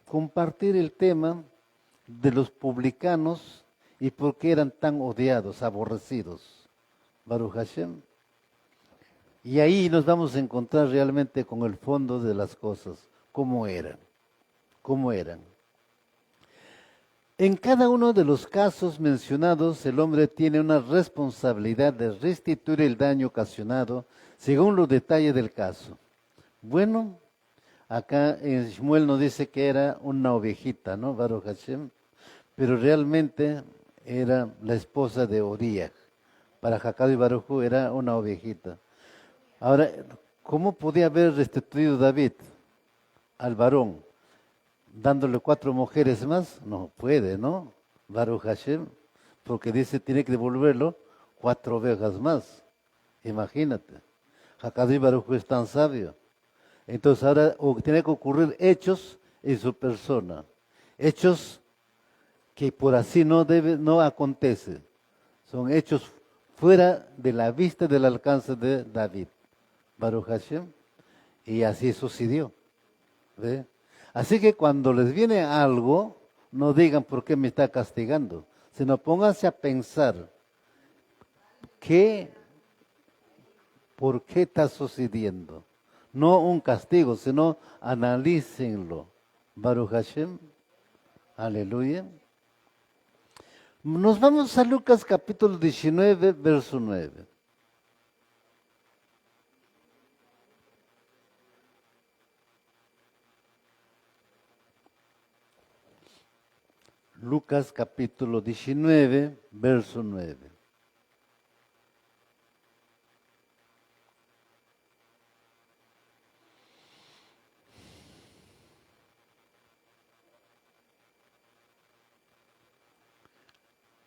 [SPEAKER 1] compartir el tema de los publicanos y por qué eran tan odiados, aborrecidos. Baruch Hashem. Y ahí nos vamos a encontrar realmente con el fondo de las cosas, cómo eran, cómo eran. En cada uno de los casos mencionados, el hombre tiene una responsabilidad de restituir el daño ocasionado según los detalles del caso. Bueno, acá en Shmuel nos dice que era una ovejita, ¿no? Baruch Hashem, pero realmente era la esposa de Oría. Para Jacado y Barujú era una ovejita. Ahora, ¿cómo podía haber restituido David al varón? Dándole 4 mujeres más, no puede, ¿no? Baruch Hashem, porque dice tiene que devolverlo 4 ovejas más. Imagínate. Hakadí Baruch es tan sabio. Entonces ahora tiene que ocurrir hechos en su persona. Hechos que por así no acontece. Son hechos fuera de la vista del alcance de David. Baruch Hashem. Y así sucedió. ¿Ve? Así que cuando les viene algo, no digan por qué me está castigando, sino pónganse a pensar por qué está sucediendo. No un castigo, sino analícenlo. Baruch Hashem, aleluya. Nos vamos a Lucas capítulo 19, verso 9. Lucas capítulo 19, verso 9.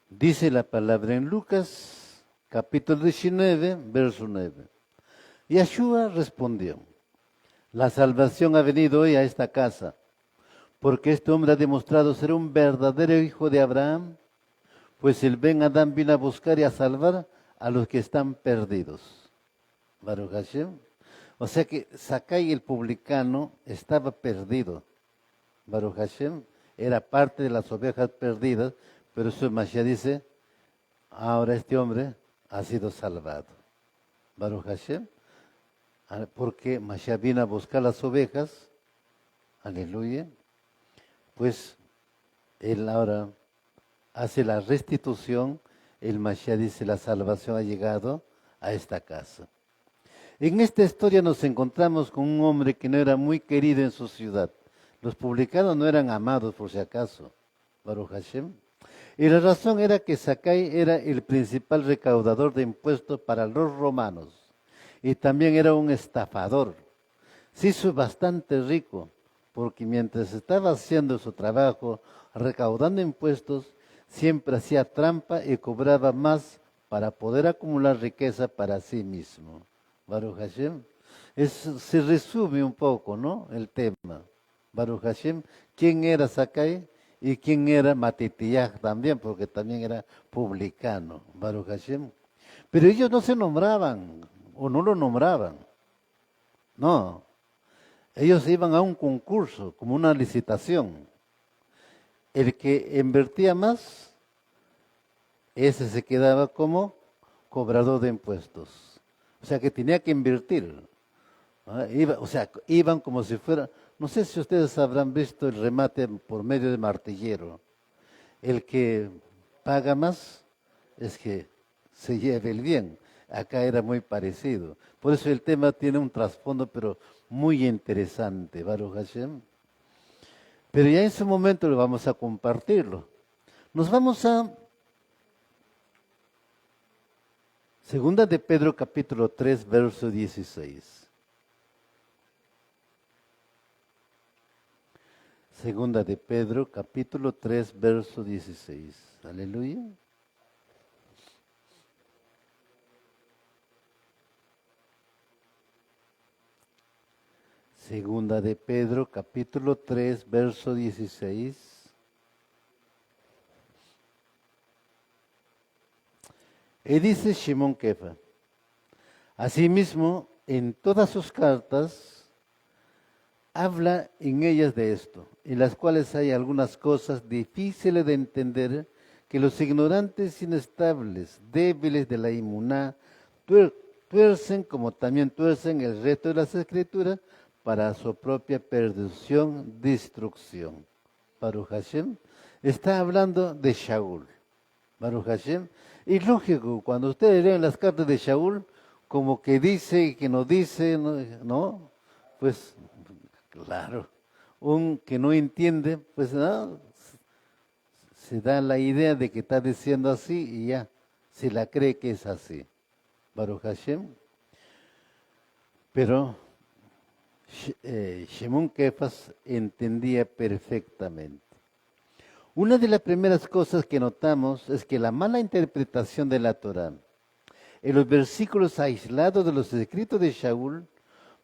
[SPEAKER 1] Dice la palabra en Lucas capítulo 19, verso 9. Yeshua respondió: la salvación ha venido hoy a esta casa, porque este hombre ha demostrado ser un verdadero hijo de Abraham, pues el Ben Adán vino a buscar y a salvar a los que están perdidos. Baruch Hashem. O sea que Zacaí el publicano estaba perdido. Baruch Hashem era parte de las ovejas perdidas, pero su Mashiach dice, ahora este hombre ha sido salvado. Baruch Hashem. Porque Mashiach vino a buscar las ovejas. Aleluya. Pues él ahora hace la restitución, el Mashiach dice, la salvación ha llegado a esta casa. En esta historia nos encontramos con un hombre que no era muy querido en su ciudad. Los publicanos no eran amados por si acaso, Baruch Hashem. Y la razón era que Zacaí era el principal recaudador de impuestos para los romanos. Y también era un estafador. Se hizo bastante rico, porque mientras estaba haciendo su trabajo, recaudando impuestos, siempre hacía trampa y cobraba más para poder acumular riqueza para sí mismo. Baruch Hashem. Se resume un poco, ¿no? El tema. Baruch Hashem. ¿Quién era Zacaí? Y quién era Matitiah también, porque también era publicano. Baruch Hashem. Pero ellos no se nombraban, o no lo nombraban. No. Ellos iban a un concurso, como una licitación. El que invertía más, ese se quedaba como cobrador de impuestos. O sea que tenía que invertir. Iban como si fuera, no sé si ustedes habrán visto el remate por medio de martillero. El que paga más es que se lleve el bien. Acá era muy parecido. Por eso el tema tiene un trasfondo, pero muy interesante, Baruch Hashem. Pero ya en ese momento lo vamos a compartirlo. Nos vamos a Segunda de Pedro capítulo 3, verso 16. Segunda de Pedro capítulo 3, verso 16. Aleluya. Segunda de Pedro capítulo 3, verso 16. Y dice Shimon Kefa, asimismo, en todas sus cartas, habla en ellas de esto, en las cuales hay algunas cosas difíciles de entender, que los ignorantes, inestables, débiles de la inmuná, tuercen como también tuercen el resto de las escrituras para su propia perdición, destrucción. Baruch Hashem está hablando de Shaul. Baruch Hashem. Y lógico, cuando ustedes leen las cartas de Shaul, como que dice y que no dice, ¿no? Pues claro, un que no entiende, pues no, se da la idea de que está diciendo así y ya, se la cree que es así. Baruch Hashem. Pero Shimon Kefas entendía perfectamente. Una de las primeras cosas que notamos es que la mala interpretación de la Torá en los versículos aislados de los escritos de Shaul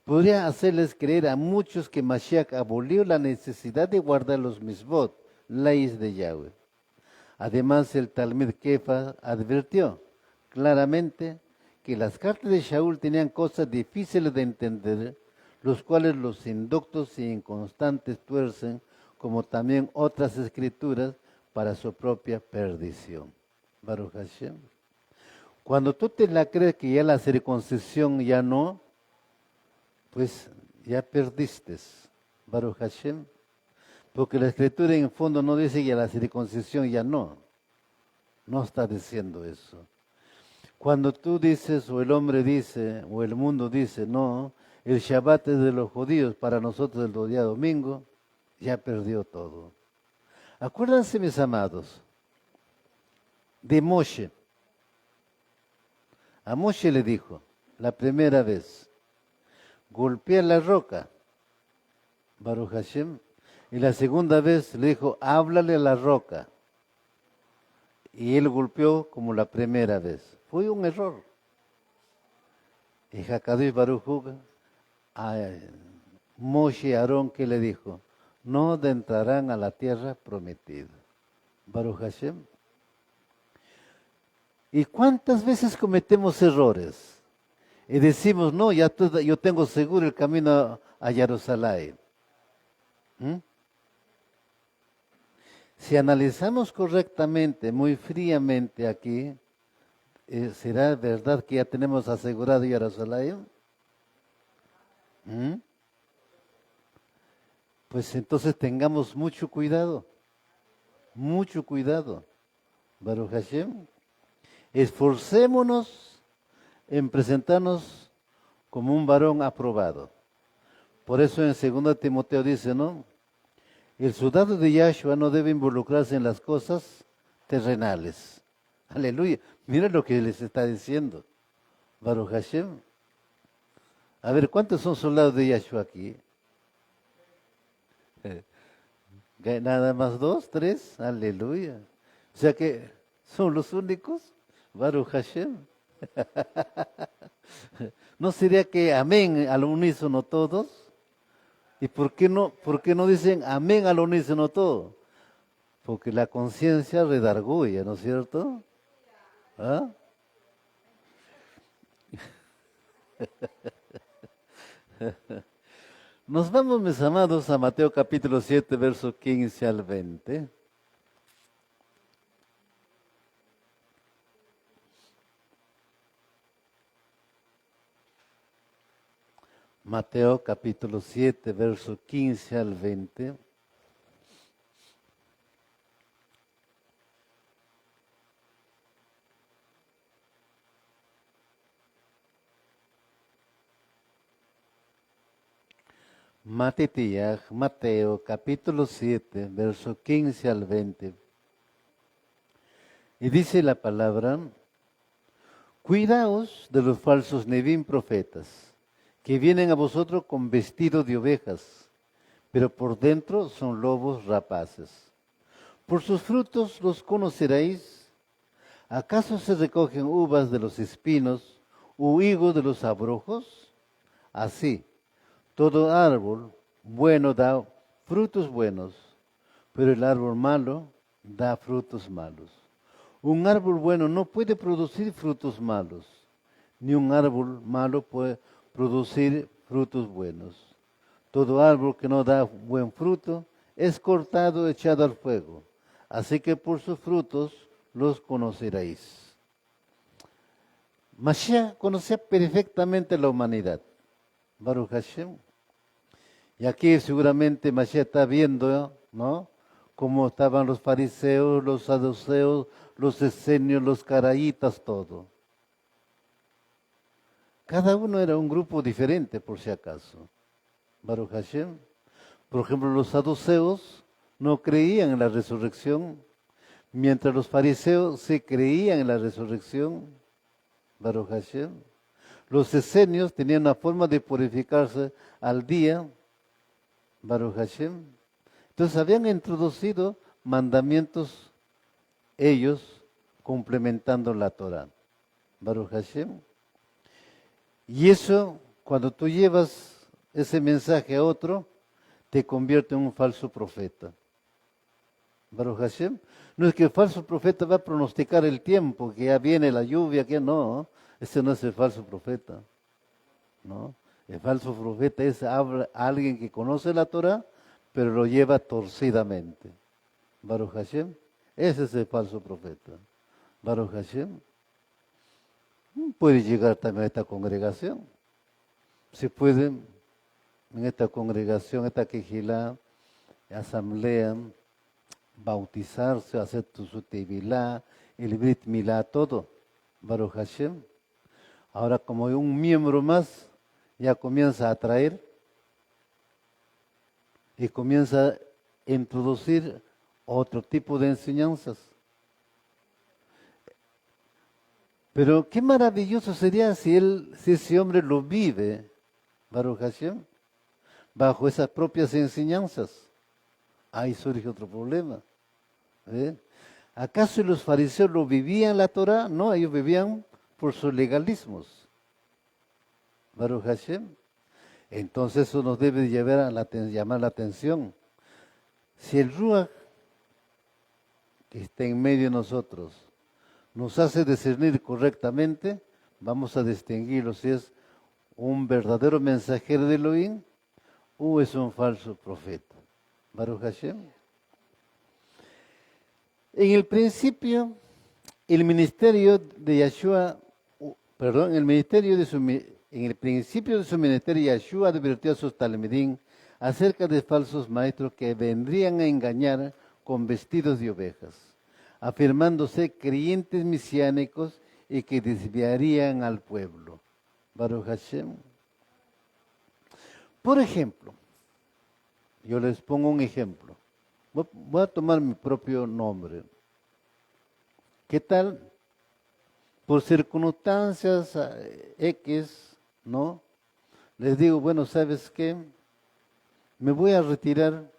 [SPEAKER 1] podría hacerles creer a muchos que Mashiach abolió la necesidad de guardar los misbot, leyes de Yahweh. Además, el Talmud Kefa advirtió claramente que las cartas de Shaul tenían cosas difíciles de entender, los cuales los inductos e inconstantes tuercen, como también otras escrituras, para su propia perdición. Baruch Hashem. Cuando tú te la crees que ya la circuncisión ya no, pues ya perdiste. Baruch Hashem. Porque la escritura en el fondo no dice que la circuncisión ya no. No está diciendo eso. Cuando tú dices, o el hombre dice, o el mundo dice, no, el Shabbat es de los judíos, para nosotros el día domingo, ya perdió todo. Acuérdense, mis amados, de Moshe. A Moshe le dijo, la primera vez, golpea la roca, Baruch Hashem, y la segunda vez le dijo, háblale a la roca. Y él golpeó como la primera vez. Fue un error. Y Hakadosh Baruj Hu a Moshe y Aarón, que le dijo, no entrarán a la tierra prometida. Baruch Hashem. ¿Y cuántas veces cometemos errores? Y decimos, no, ya yo tengo seguro el camino a Jerusalén. Si analizamos correctamente, muy fríamente aquí, ¿será verdad que ya tenemos asegurado Jerusalén? Pues entonces tengamos mucho cuidado, Baruch Hashem. Esforcémonos en presentarnos como un varón aprobado. Por eso en 2 Timoteo dice, ¿no? El soldado de Yahshua no debe involucrarse en las cosas terrenales. Aleluya. Mira lo que les está diciendo. Baruch Hashem. A ver, ¿cuántos son soldados de Yahshua aquí? Nada más 2, 3. Aleluya. O sea que son los únicos. Baruch Hashem. ¿No sería que amén al unísono todos? ¿Y por qué no dicen amén al unísono todo? Porque la conciencia redarguye, ¿no es cierto? ¿Ah? Nos vamos, mis amados, a Mateo capítulo 7, verso 15 al 20. Mateo capítulo 7, verso 15 al 20. Mateo capítulo 7, verso 15 al 20. Y dice la palabra, Cuidaos de los falsos Nevim profetas, que vienen a vosotros con vestido de ovejas, pero por dentro son lobos rapaces. Por sus frutos los conoceréis. ¿Acaso se recogen uvas de los espinos o higos de los abrojos? Así, todo árbol bueno da frutos buenos, pero el árbol malo da frutos malos. Un árbol bueno no puede producir frutos malos, ni un árbol malo puede producir frutos buenos. Todo árbol que no da buen fruto es cortado, echado al fuego. Así que por sus frutos los conoceréis. Mashiach conocía perfectamente la humanidad. Baruch Hashem. Y aquí seguramente Mashiach está viendo, ¿no? Cómo estaban los fariseos, los saduceos, los esenios, los caraítas, todo. Cada uno era un grupo diferente, por si acaso. Baruch Hashem. Por ejemplo, los saduceos no creían en la resurrección, mientras los fariseos sí creían en la resurrección. Baruch Hashem. Los esenios tenían una forma de purificarse al día. Baruch Hashem. Entonces habían introducido mandamientos ellos complementando la Torah. Baruch Hashem. Y eso, cuando tú llevas ese mensaje a otro, te convierte en un falso profeta. Baruch Hashem. No es que el falso profeta va a pronosticar el tiempo, que ya viene la lluvia, que no. Ese no es el falso profeta. ¿No? El falso profeta es alguien que conoce la Torah, pero lo lleva torcidamente. Baruch Hashem. Ese es el falso profeta. Baruch Hashem. Puede llegar también a esta congregación. Si puede, en esta congregación, esta quejilá, asamblea, bautizarse, hacer su tevilá, el brit milá, todo. Baruch Hashem. Ahora como un miembro más, ya comienza a atraer y comienza a introducir otro tipo de enseñanzas. Pero qué maravilloso sería si ese hombre lo vive, Baruch Hashem, bajo esas propias enseñanzas. Ahí surge otro problema. ¿Acaso los fariseos lo vivían la Torah? No, ellos vivían por sus legalismos. Baruch Hashem. Entonces eso nos debe llamar la atención. Si el Ruach que está en medio de nosotros nos hace discernir correctamente, vamos a distinguirlo si es un verdadero mensajero de Elohim o es un falso profeta. Baruch Hashem. En el principio, el ministerio de Yeshua, en el principio de su ministerio, Yeshua advirtió a sus talmidim acerca de falsos maestros que vendrían a engañar con vestidos de ovejas, afirmándose creyentes mesiánicos y que desviarían al pueblo. Baruch Hashem. Por ejemplo, yo les pongo un ejemplo. Voy a tomar mi propio nombre. ¿Qué tal? Por circunstancias X, ¿no? Les digo, bueno, ¿sabes qué? Me voy a retirar.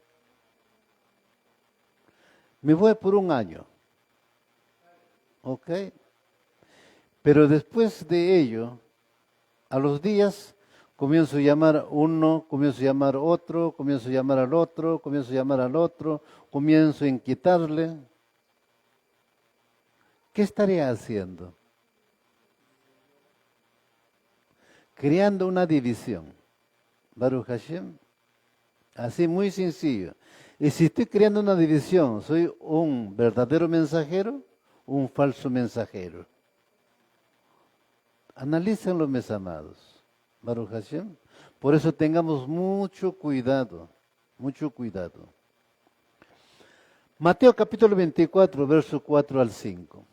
[SPEAKER 1] Me voy por un año. ¿Ok? Pero después de ello, a los días, comienzo a llamar uno, comienzo a llamar otro, comienzo a llamar al otro, comienzo a llamar al otro, comienzo a inquietarle. ¿Qué estaría haciendo? Creando una división. Baruch Hashem. Así muy sencillo. Y si estoy creando una división, ¿soy un verdadero mensajero o un falso mensajero? Analícenlo, mis amados. Baruch Hashem. Por eso tengamos mucho cuidado, mucho cuidado. Mateo capítulo 24, verso 4 al 5.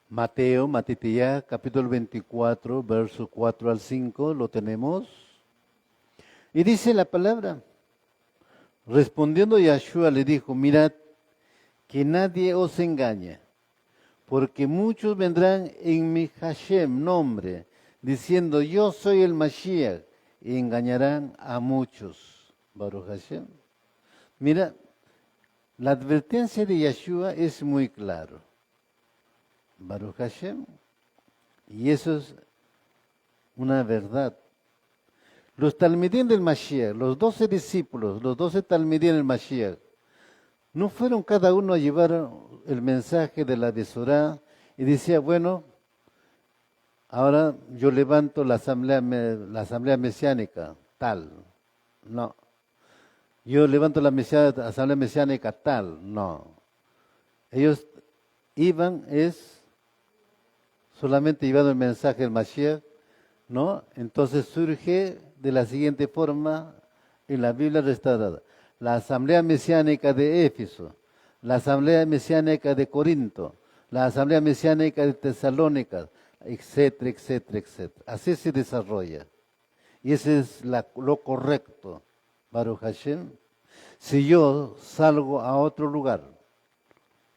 [SPEAKER 1] Mateo, Matitiyá, capítulo 24, verso 4 al 5, lo tenemos. Y dice la palabra, respondiendo Yahshua le dijo, mirad, que nadie os engañe, porque muchos vendrán en mi Hashem, nombre, diciendo, yo soy el Mashiach, y engañarán a muchos. Baruch Hashem. Mira, la advertencia de Yahshua es muy claro. Baruch Hashem. Y eso es una verdad. Los talmidín del Mashiach, los 12 discípulos, los 12 talmidín del Mashiach, no fueron cada uno a llevar el mensaje de la Besorá y decía, bueno, ahora yo levanto la asamblea mesiánica, tal. No. Yo levanto la asamblea mesiánica, tal. No. Ellos iban, solamente llevando el mensaje del Mashiach, ¿no? Entonces surge de la siguiente forma en la Biblia restaurada. La asamblea mesiánica de Éfeso, la asamblea mesiánica de Corinto, la asamblea mesiánica de Tesalónica, etcétera, etcétera, etcétera. Así se desarrolla. Y ese es lo correcto, Baruch Hashem. Si yo salgo a otro lugar,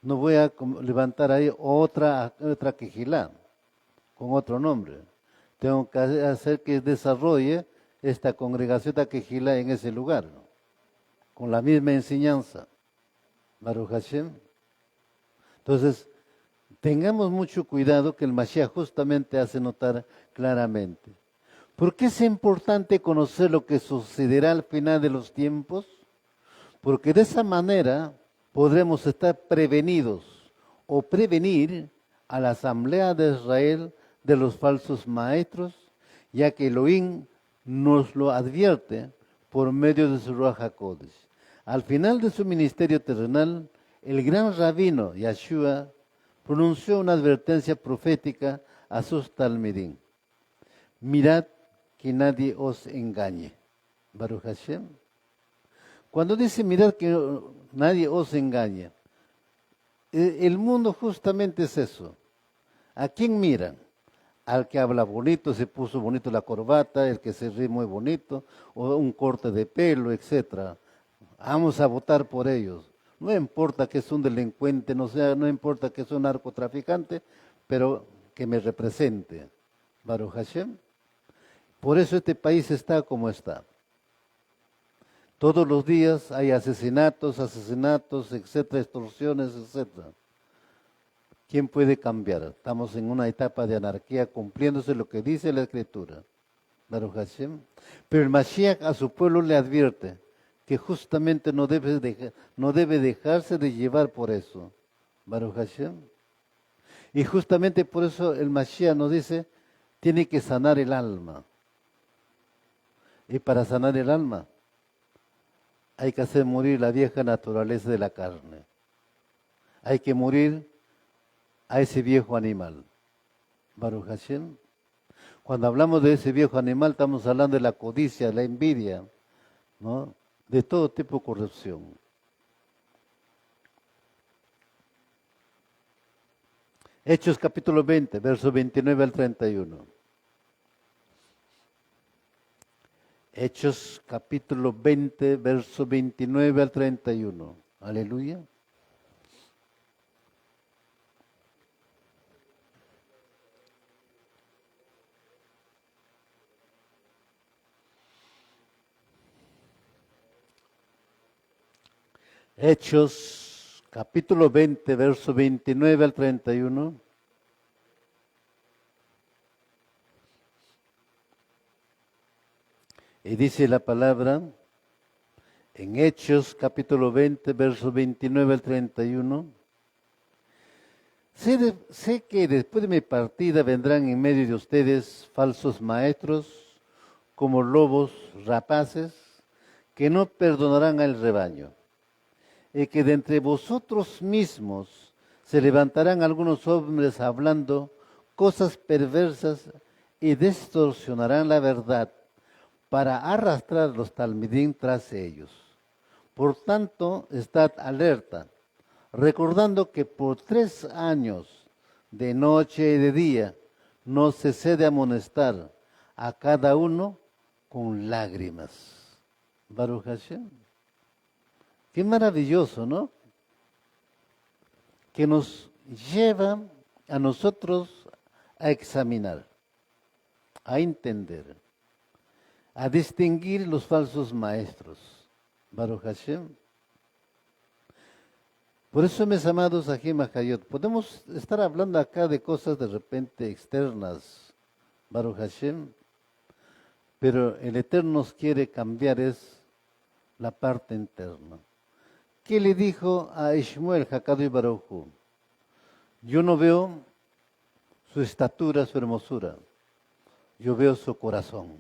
[SPEAKER 1] no voy a levantar ahí otra quejilá, con otro nombre. Tengo que hacer que desarrolle esta congregación de quejilá en ese lugar, con la misma enseñanza. Baruch Hashem. Entonces, tengamos mucho cuidado que el Mashiach justamente hace notar claramente. ¿Por qué es importante conocer lo que sucederá al final de los tiempos? Porque de esa manera podremos estar prevenidos o prevenir a la asamblea de Israel de los falsos maestros, ya que Elohim nos lo advierte por medio de su Ruach HaKodesh. Al final de su ministerio terrenal, el gran rabino Yahshua pronunció una advertencia profética a sus talmidín. Mirad que nadie os engañe. Baruch Hashem. Cuando dice mirad que nadie os engañe, el mundo justamente es eso. ¿A quién miran? Al que habla bonito, se puso bonito la corbata, el que se ríe muy bonito, o un corte de pelo, etcétera. Vamos a votar por ellos. No importa que es un delincuente, no importa que es un narcotraficante, pero que me represente. Baruch Hashem. Por eso este país está como está. Todos los días hay asesinatos, etcétera, extorsiones, etcétera. ¿Quién puede cambiar? Estamos en una etapa de anarquía cumpliéndose lo que dice la Escritura. Baruch Hashem. Pero el Mashiach a su pueblo le advierte que justamente no debe dejarse de llevar por eso. Baruch Hashem. Y justamente por eso el Mashiach nos dice, tiene que sanar el alma. Y para sanar el alma, hay que hacer morir la vieja naturaleza de la carne. Hay que morir a ese viejo animal. Baruch Hashem. Cuando hablamos de ese viejo animal, estamos hablando de la codicia, la envidia, ¿no? De todo tipo de corrupción. Hechos capítulo 20, versos 29 al 31. Hechos capítulo 20, verso 29 al 31. Aleluya. Hechos capítulo 20, verso 29 al 31. Y dice la palabra, en Hechos capítulo 20, verso 29 al 31. Sé que después de mi partida vendrán en medio de ustedes falsos maestros, como lobos rapaces, que no perdonarán al rebaño. Y que de entre vosotros mismos se levantarán algunos hombres hablando cosas perversas y distorsionarán la verdad para arrastrar los talmidín tras ellos. Por tanto, estad alerta, recordando que por 3 años de noche y de día, no cesé de amonestar a cada uno con lágrimas. Baruch Hashem. Qué maravilloso, ¿no? Que nos lleva a nosotros a examinar, a entender, a distinguir los falsos maestros. Baruch Hashem. Por eso, mis amados Ajim Hayot, podemos estar hablando acá de cosas de repente externas, Baruch Hashem, pero el Eterno nos quiere cambiar es la parte interna. ¿Qué le dijo a Ishmael, Hakadu y Baruch Hu? Yo no veo su estatura, su hermosura, yo veo su corazón.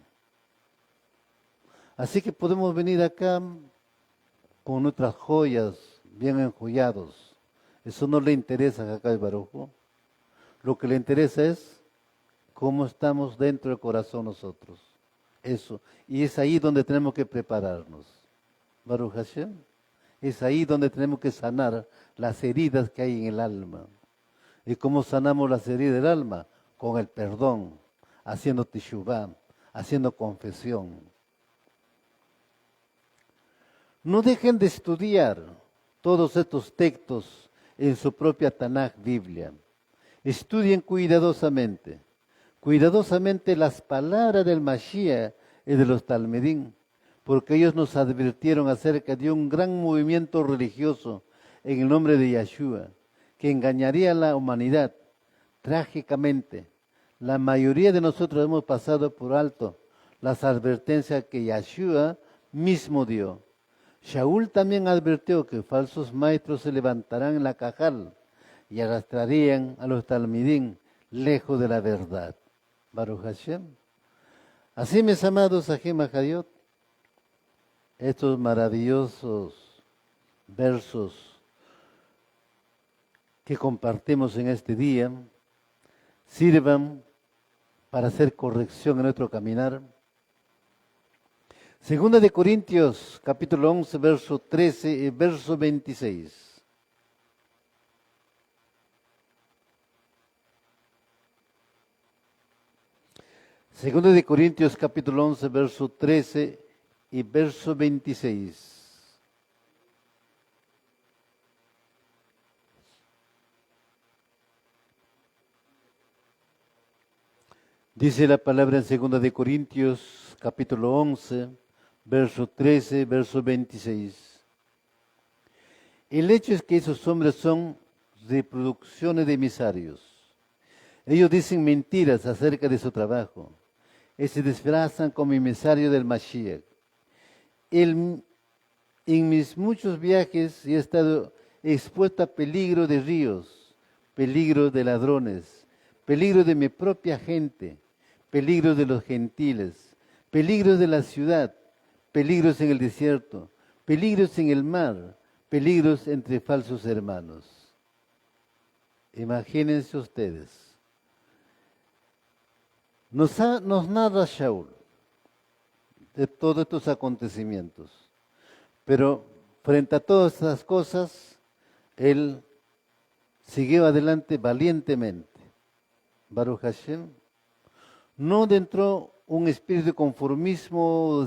[SPEAKER 1] Así que podemos venir acá con nuestras joyas, bien enjollados. Eso no le interesa a Hakadu y Baruch Hu. Lo que le interesa es cómo estamos dentro del corazón nosotros. Eso. Y es ahí donde tenemos que prepararnos. Baruch Hashem. Es ahí donde tenemos que sanar las heridas que hay en el alma. ¿Y cómo sanamos las heridas del alma? Con el perdón, haciendo teshuvah, haciendo confesión. No dejen de estudiar todos estos textos en su propia Tanaj, Biblia. Estudien cuidadosamente las palabras del Mashiach y de los Talmidim, porque ellos nos advirtieron acerca de un gran movimiento religioso en el nombre de Yeshua, que engañaría a la humanidad. Trágicamente, la mayoría de nosotros hemos pasado por alto las advertencias que Yeshua mismo dio. Shaul también advirtió que falsos maestros se levantarán en la cajal y arrastrarían a los Talmidim lejos de la verdad. Baruch Hashem. Así, mis amados Ajim Hayot, estos maravillosos versos que compartimos en este día sirvan para hacer corrección en nuestro caminar. Segunda de Corintios, capítulo 11, verso 13 y verso 26. Segunda de Corintios, capítulo 11, verso 13 y verso 26. Dice la palabra en Segunda de Corintios, capítulo 11, verso 13, verso 26. El hecho es que esos hombres son reproducciones de emisarios. Ellos dicen mentiras acerca de su trabajo y se disfrazan como emisarios del Mashiach. En mis muchos viajes he estado expuesto a peligro de ríos, peligro de ladrones, peligro de mi propia gente, peligros de los gentiles, peligros de la ciudad, peligros en el desierto, peligros en el mar, peligros entre falsos hermanos. Imagínense ustedes. Nos narra Shaul de todos estos acontecimientos, pero frente a todas estas cosas, él siguió adelante valientemente. Baruch Hashem. No entró un espíritu de conformismo,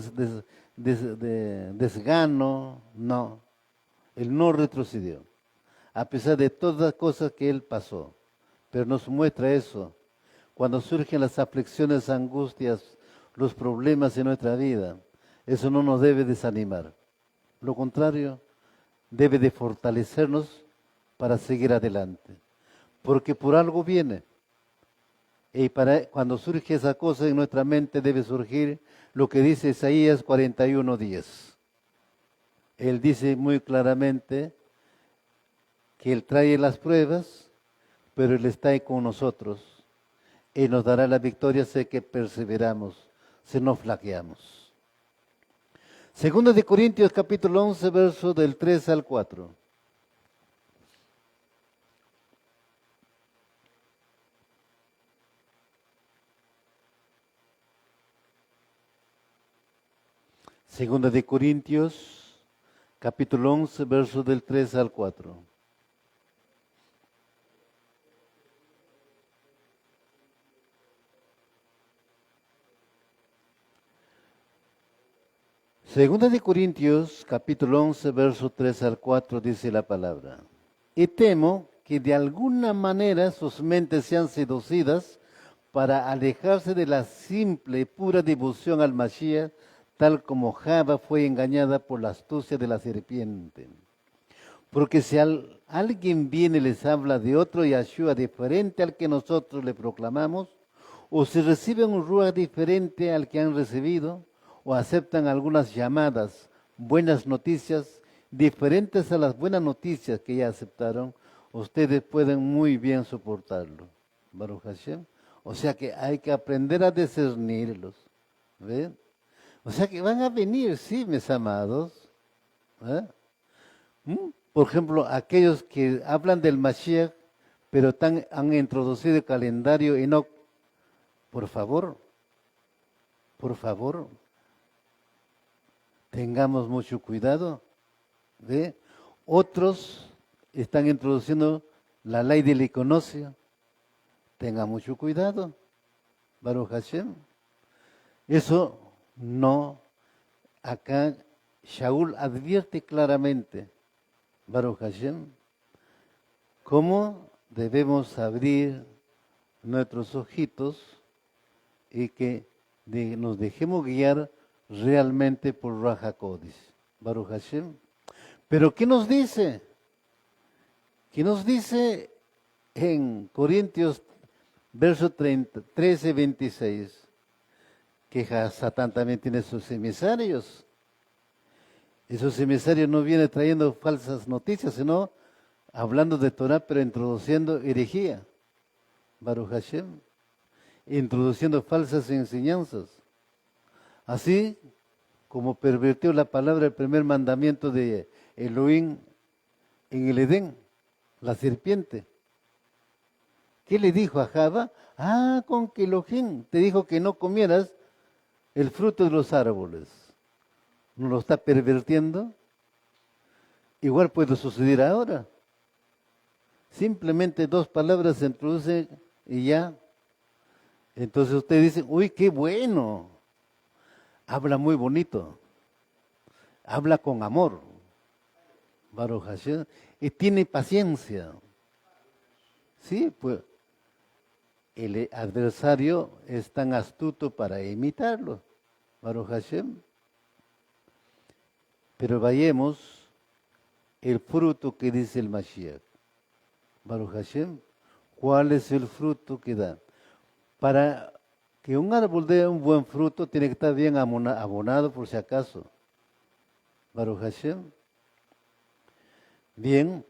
[SPEAKER 1] de desgano, no. Él no retrocedió, a pesar de todas las cosas que él pasó. Pero nos muestra eso. Cuando surgen las aflicciones, angustias, los problemas en nuestra vida, eso no nos debe desanimar. Lo contrario, debe de fortalecernos para seguir adelante. Porque por algo viene. Y cuando surge esa cosa en nuestra mente debe surgir lo que dice Isaías 41:10. Él dice muy claramente que Él trae las pruebas, pero Él está ahí con nosotros. Y nos dará la victoria si que perseveramos, si no flaqueamos. Segunda de Corintios capítulo 11, verso del 3 al 4. Segunda de Corintios, capítulo 11, versos del 3 al 4. Segunda de Corintios, capítulo 11, verso 3 al 4, dice la palabra. Y temo que de alguna manera sus mentes sean seducidas para alejarse de la simple y pura devoción al Mashiach, tal como Java fue engañada por la astucia de la serpiente. Porque si alguien viene y les habla de otro Yahshua diferente al que nosotros le proclamamos, o si reciben un ruach diferente al que han recibido, o aceptan algunas llamadas, buenas noticias, diferentes a las buenas noticias que ya aceptaron, ustedes pueden muy bien soportarlo. Baruch Hashem. O sea que hay que aprender a discernirlos. ¿Ven? O sea que van a venir, sí, mis amados. ¿Eh? Por ejemplo, aquellos que hablan del Mashiach, pero han introducido el calendario Enoch. Por favor, tengamos mucho cuidado. ¿Ve? Otros están introduciendo la ley del equinoccio. Tenga mucho cuidado. Baruch Hashem. Eso no. Acá Shaul advierte claramente, Baruch Hashem, cómo debemos abrir nuestros ojitos y que nos dejemos guiar realmente por Ruach HaKodesh. Baruch Hashem. Pero ¿qué nos dice? ¿Qué nos dice en Corintios verso 13, 26? Que Satán también tiene sus emisarios. Esos emisarios no vienen trayendo falsas noticias, sino hablando de Torah, pero introduciendo herejía. Baruch Hashem. Introduciendo falsas enseñanzas. Así como pervirtió la palabra, el primer mandamiento de Elohim en el Edén, la serpiente. ¿Qué le dijo a Java? Con que Elohim te dijo que no comieras el fruto de los árboles. ¿No lo está pervirtiendo? Igual puede suceder ahora. Simplemente dos palabras se introducen y ya. Entonces usted dice, uy, qué bueno. Habla muy bonito. Habla con amor. Baruch Hashem. Y tiene paciencia. Sí, pues el adversario es tan astuto para imitarlo. Baruch Hashem. Pero vayamos el fruto que dice el Mashiach. Baruch Hashem. ¿Cuál es el fruto que da? Para que un árbol dé un buen fruto, tiene que estar bien abonado por si acaso. Baruch Hashem. Bien.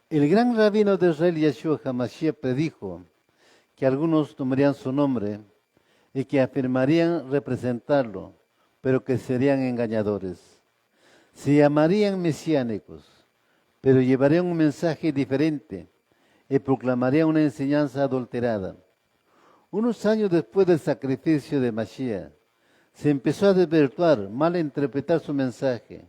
[SPEAKER 1] El gran rabino de Israel, Yeshua HaMashiach, predijo que algunos tomarían su nombre y que afirmarían representarlo, pero que serían engañadores. Se llamarían mesiánicos, pero llevarían un mensaje diferente y proclamarían una enseñanza adulterada. Unos años después del sacrificio de Mashiach, se empezó a desvirtuar, malinterpretar su mensaje.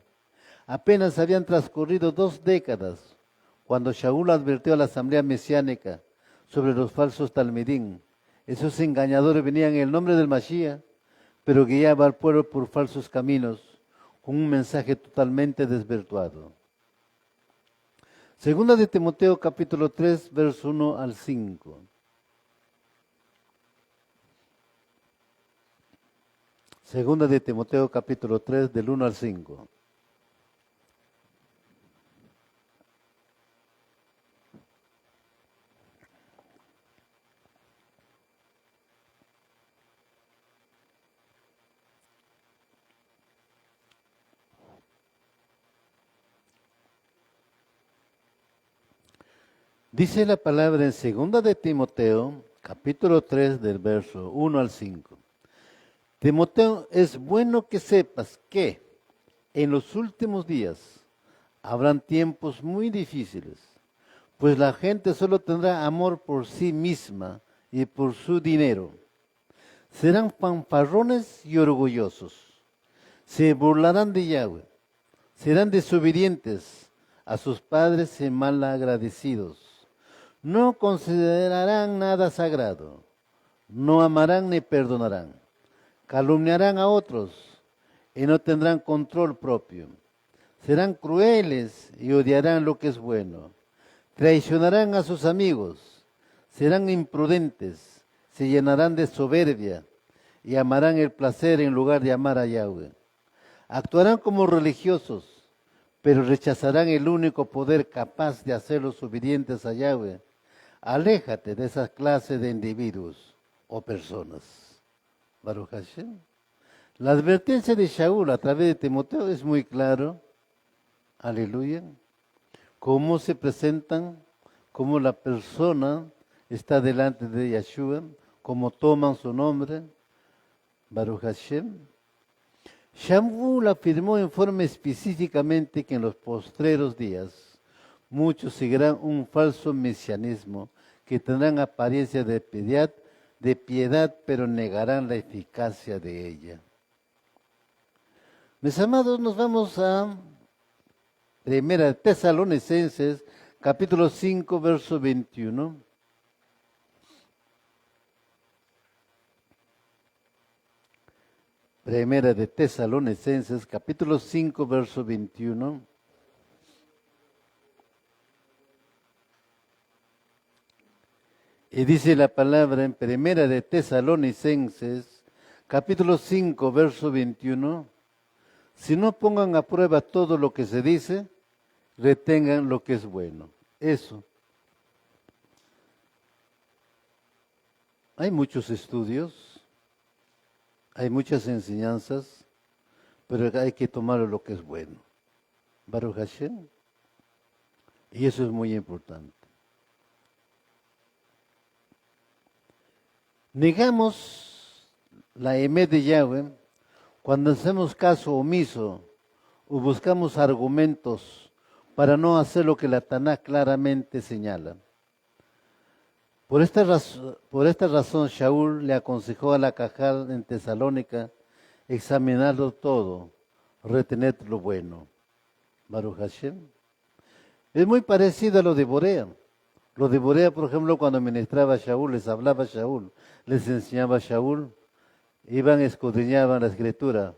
[SPEAKER 1] Apenas habían transcurrido 2 décadas cuando Shaul advirtió a la asamblea mesiánica sobre los falsos talmidim. Esos engañadores venían en el nombre del Mashiach, pero guiaban al pueblo por falsos caminos, con un mensaje totalmente desvirtuado. Segunda de Timoteo capítulo 3, verso 1 al 5. Segunda de Timoteo capítulo 3, del 1 al 5. Dice la palabra en segunda de Timoteo, capítulo 3, del verso 1 al 5. Timoteo, es bueno que sepas que en los últimos días habrán tiempos muy difíciles, pues la gente solo tendrá amor por sí misma y por su dinero. Serán fanfarrones y orgullosos. Se burlarán de Yahweh. Serán desobedientes a sus padres y malagradecidos. No considerarán nada sagrado, no amarán ni perdonarán. calumniarán a otros y no tendrán control propio. Serán crueles y odiarán lo que es bueno. Traicionarán a sus amigos, serán imprudentes, se llenarán de soberbia y amarán el placer en lugar de amar a Yahweh. Actuarán como religiosos, pero rechazarán el único poder capaz de hacerlos obedientes a Yahweh. Aléjate de esa clase de individuos o personas. Baruch Hashem. La advertencia de Shaul a través de Timoteo es muy claro. Aleluya. Cómo se presentan, cómo la persona está delante de Yeshua, cómo toman su nombre. Baruch Hashem. Shaul afirmó en forma específicamente que en los postreros días muchos seguirán un falso mesianismo que tendrán apariencia de piedad, pero negarán la eficacia de ella. Mis amados, nos vamos a Primera de Tesalonicenses, capítulo 5, verso 21. Primera de Tesalonicenses, capítulo 5, verso 21. Y dice la palabra en Primera de Tesalonicenses, capítulo 5, verso 21. Si no pongan a prueba todo lo que se dice, retengan lo que es bueno. Eso. Hay muchos estudios, hay muchas enseñanzas, pero hay que tomar lo que es bueno. Baruch Hashem. Y eso es muy importante. Negamos la emet de Yahweh cuando hacemos caso omiso o buscamos argumentos para no hacer lo que la Taná claramente señala. Por esta razón, Shaul le aconsejó a la Cajal en Tesalónica examinarlo todo, retener lo bueno. Baruch Hashem. Es muy parecido a lo de Borea. Lo de Borea, por ejemplo, cuando ministraba a Shaul, les hablaba a Shaul, les enseñaba a Shaul, iban, escudriñaban la escritura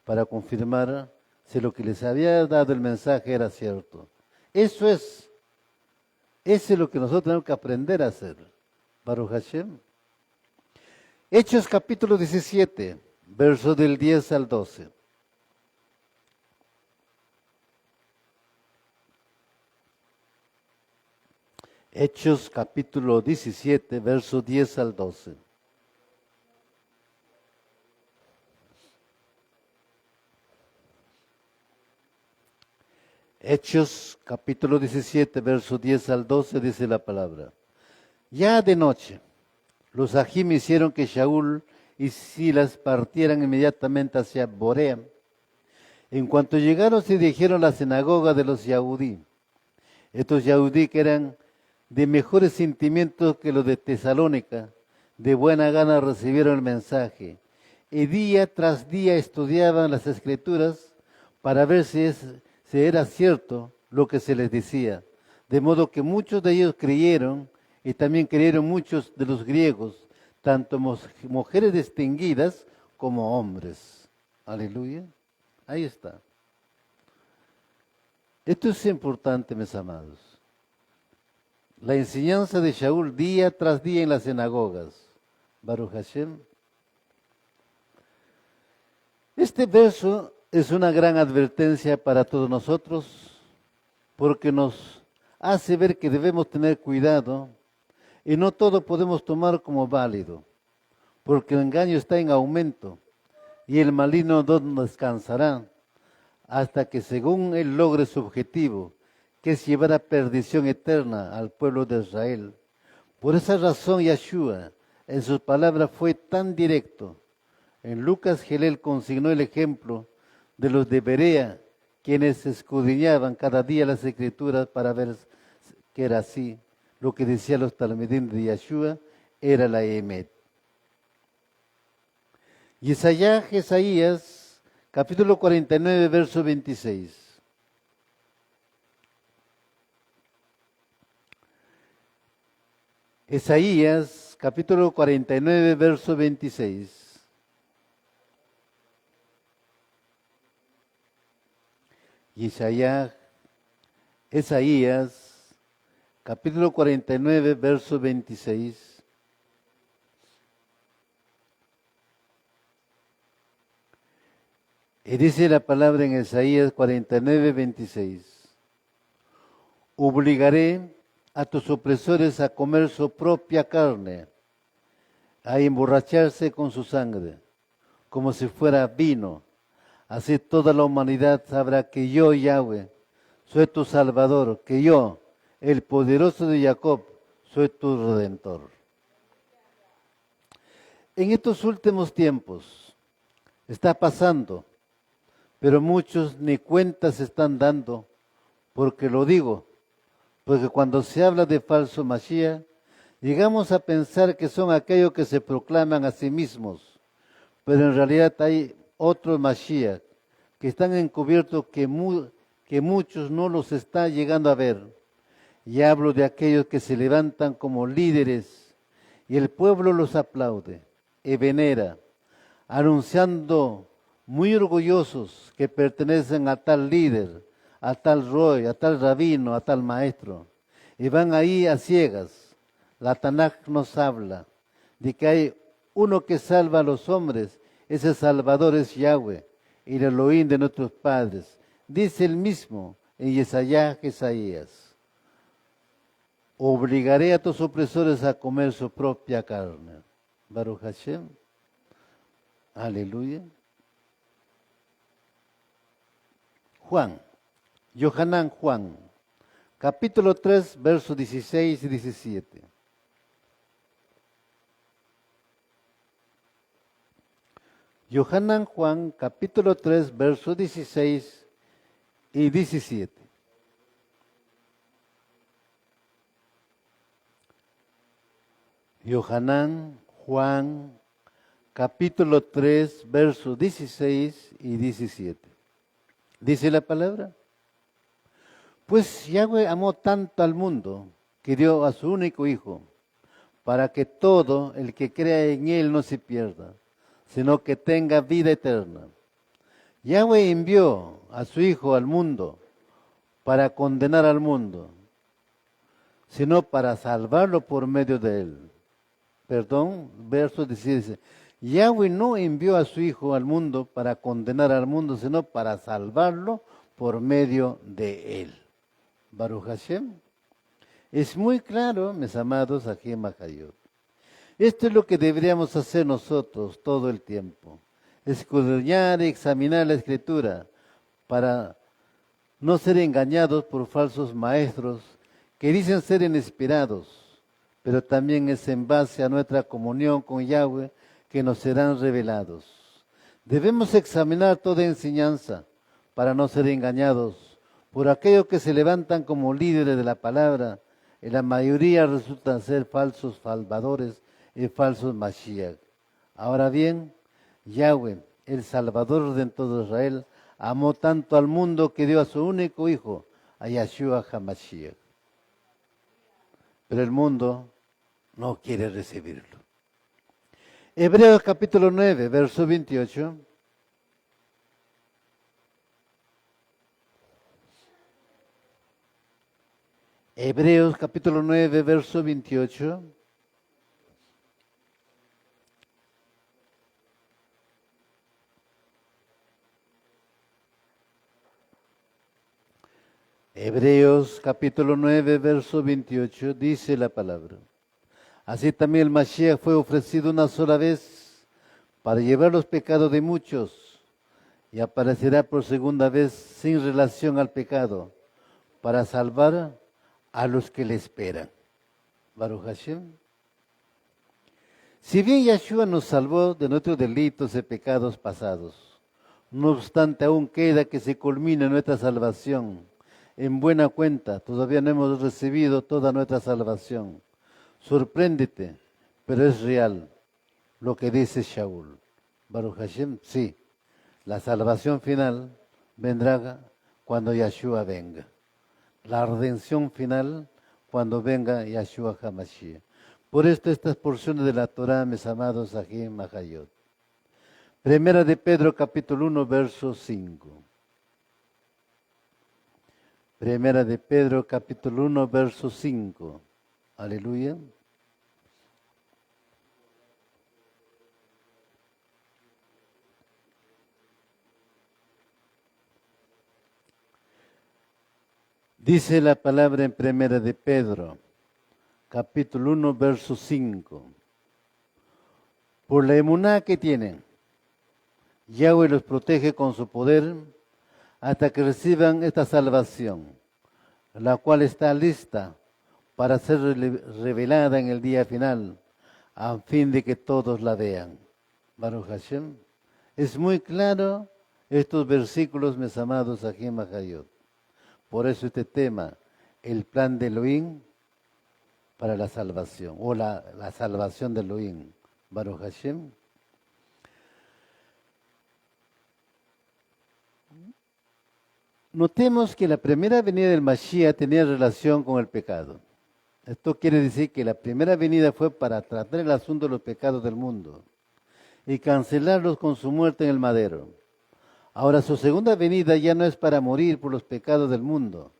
[SPEAKER 1] para confirmar si lo que les había dado el mensaje era cierto. Eso es lo que nosotros tenemos que aprender a hacer. Baruch Hashem. Hechos capítulo 17, versos del 10 al 12. Hechos capítulo 17, versos 10 al 12. Hechos capítulo 17, versos 10 al 12 dice la palabra. Ya de noche, los ajim hicieron que Shaul y Silas partieran inmediatamente hacia Borea. En cuanto llegaron, se dirigieron a la sinagoga de los Yahudí. Estos Yahudí que eran de mejores sentimientos que los de Tesalónica, de buena gana recibieron el mensaje. Y día tras día estudiaban las escrituras para ver si era cierto lo que se les decía. De modo que muchos de ellos creyeron, y también creyeron muchos de los griegos, tanto mujeres distinguidas como hombres. Aleluya. Ahí está. Esto es importante, mis amados. La enseñanza de Shaul día tras día en las sinagogas. Baruch Hashem. Este verso es una gran advertencia para todos nosotros porque nos hace ver que debemos tener cuidado y no todo podemos tomar como válido, porque el engaño está en aumento y el maligno no descansará hasta que según él logre su objetivo, que es llevar a perdición eterna al pueblo de Israel. Por esa razón Yeshua en sus palabras fue tan directo. En Lucas Gelel consignó el ejemplo de los de Berea, quienes escudriñaban cada día las escrituras para ver que era así. Lo que decían los talmidim de Yeshua era la emet. Isaías, capítulo 49, verso 26. Isaías, capítulo 49, verso 26. Isaías, capítulo 49, verso 26. Y dice la palabra en Isaías 49, 26. Obligaré a tus opresores a comer su propia carne, a emborracharse con su sangre, como si fuera vino. Así toda la humanidad sabrá que yo, Yahweh, soy tu Salvador, que yo, el poderoso de Jacob, soy tu Redentor. En estos últimos tiempos está pasando, pero muchos ni cuenta se están dando, porque lo digo, porque cuando se habla de falso Mashiach, llegamos a pensar que son aquellos que se proclaman a sí mismos, pero en realidad hay otros Mashiach que están encubiertos que muchos no los están llegando a ver. Y hablo de aquellos que se levantan como líderes y el pueblo los aplaude y venera, anunciando muy orgullosos que pertenecen a tal líder, a tal roy, a tal rabino, a tal maestro. Y van ahí a ciegas. La Tanaj nos habla de que hay uno que salva a los hombres, ese Salvador es Yahweh, y el Elohim de nuestros padres. Dice el mismo en Isaías. Obligaré a tus opresores a comer su propia carne. Baruch Hashem. Aleluya. Yohanan Juan, capítulo 3, versos 16 y 17. Yohanan Juan, capítulo 3, versos 16 y 17. Yohanan Juan, capítulo 3, versos 16 y 17. Dice la palabra. Pues Yahweh amó tanto al mundo que dio a su único Hijo, para que todo el que crea en Él no se pierda, sino que tenga vida eterna. Yahweh envió a su Hijo al mundo para condenar al mundo, sino para salvarlo por medio de Él. Perdón, verso 17. Yahweh no envió a su Hijo al mundo para condenar al mundo, sino para salvarlo por medio de Él. Baruch Hashem. Es muy claro, mis amados, aquí en Mahayot. Esto es lo que deberíamos hacer nosotros todo el tiempo. Escudriñar y examinar la Escritura para no ser engañados por falsos maestros que dicen ser inspirados, pero también es en base a nuestra comunión con Yahweh que nos serán revelados. Debemos examinar toda enseñanza para no ser engañados por aquellos que se levantan como líderes de la palabra, y la mayoría resultan ser falsos salvadores y falsos Mashiach. Ahora bien, Yahweh, el Salvador de todo Israel, amó tanto al mundo que dio a su único Hijo, a Yahshua HaMashiach. Pero el mundo no quiere recibirlo. Hebreos capítulo 9, verso 28. Hebreos capítulo 9, verso 28. Hebreos capítulo 9, verso 28, dice la palabra. Así también el Mashiach fue ofrecido una sola vez para llevar los pecados de muchos y aparecerá por segunda vez sin relación al pecado para salvar a los que le esperan. Baruch Hashem. Si bien Yahshua nos salvó de nuestros delitos y pecados pasados, no obstante aún queda que se culmine nuestra salvación. En buena cuenta, todavía no hemos recibido toda nuestra salvación. Sorpréndete, pero es real lo que dice Shaul. Baruch Hashem, sí, la salvación final vendrá cuando Yahshua venga. La redención final cuando venga Yahshua HaMashiach. Por esto estas porciones de la Torah, mis amados, aquí en Mahayot. Primera de Pedro, capítulo 1, verso 5. Primera de Pedro, capítulo 1, verso 5. Aleluya. Dice la palabra en Primera de Pedro, capítulo 1, verso 5. Por la emuná que tienen, Yahweh los protege con su poder hasta que reciban esta salvación, la cual está lista para ser revelada en el día final, a fin de que todos la vean. Baruch Hashem. Es muy claro estos versículos, mis amados Ajim Hayot. Por eso este tema, el plan de Elohim para la salvación, o la salvación de Elohim. Baruch Hashem. Notemos que la primera venida del Mashiach tenía relación con el pecado. Esto quiere decir que la primera venida fue para tratar el asunto de los pecados del mundo y cancelarlos con su muerte en el madero. Ahora su segunda venida ya no es para morir por los pecados del mundo,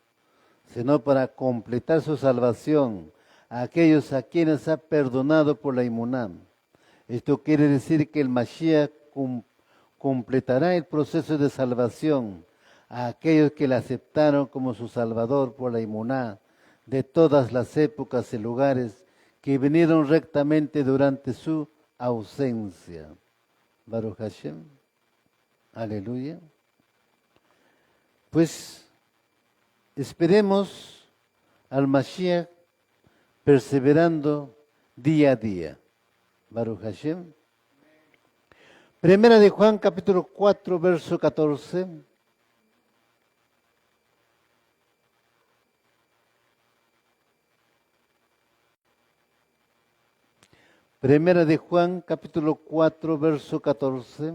[SPEAKER 1] sino para completar su salvación a aquellos a quienes ha perdonado por la inmunam. Esto quiere decir que el Mashiach completará el proceso de salvación a aquellos que le aceptaron como su Salvador por la inmuná de todas las épocas y lugares que vinieron rectamente durante su ausencia. Baruch Hashem. Aleluya. Pues esperemos al Mashiach perseverando día a día. Baruch Hashem. Primera de Juan, capítulo 4, verso 14. Primera de Juan, capítulo 4, verso 14.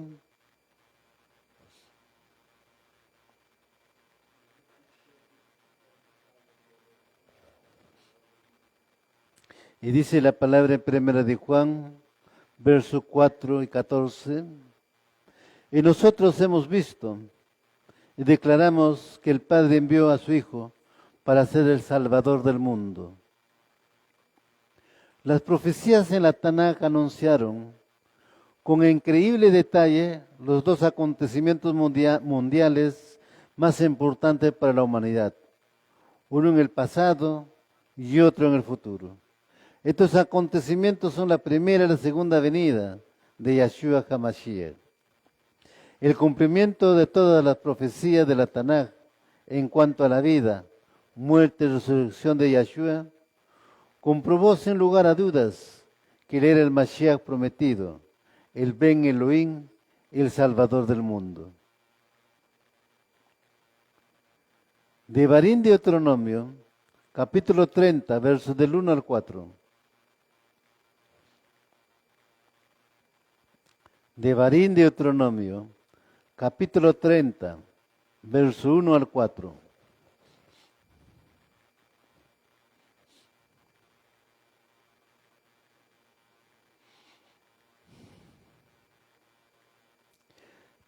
[SPEAKER 1] Y dice la palabra en Primera de Juan, verso 4 y 14. Y nosotros hemos visto y declaramos que el Padre envió a su Hijo para ser el Salvador del mundo. Las profecías en la Tanaj anunciaron con increíble detalle los dos acontecimientos mundiales más importantes para la humanidad, uno en el pasado y otro en el futuro. Estos acontecimientos son la primera y la segunda venida de Yahshua HaMashiach. El cumplimiento de todas las profecías de la Tanaj en cuanto a la vida, muerte y resurrección de Yahshua comprobó sin lugar a dudas que él era el Mashiach prometido, el Ben Elohim, el Salvador del mundo. Devarim Deuteronomio, capítulo 30, versos del 1 al 4. Devarim Deuteronomio, capítulo 30, verso 1 al 4.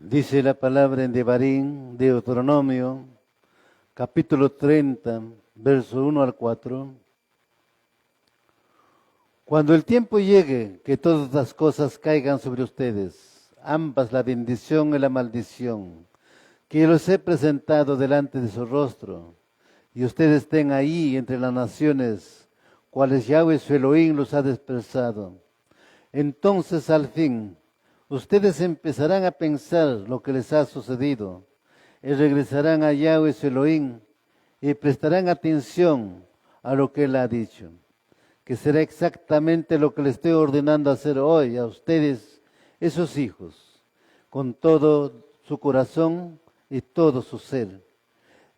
[SPEAKER 1] Dice la palabra en Devarim, Deuteronomio, capítulo 30, verso 1 al 4. Cuando el tiempo llegue, que todas las cosas caigan sobre ustedes, ambas la bendición y la maldición, que yo los he presentado delante de su rostro, y ustedes estén ahí entre las naciones, cuales Yahweh su Elohim los ha dispersado. Entonces al fin, ustedes empezarán a pensar lo que les ha sucedido y regresarán a Yahweh su Elohim y prestarán atención a lo que Él ha dicho, que será exactamente lo que le estoy ordenando hacer hoy a ustedes, esos hijos, con todo su corazón y todo su ser.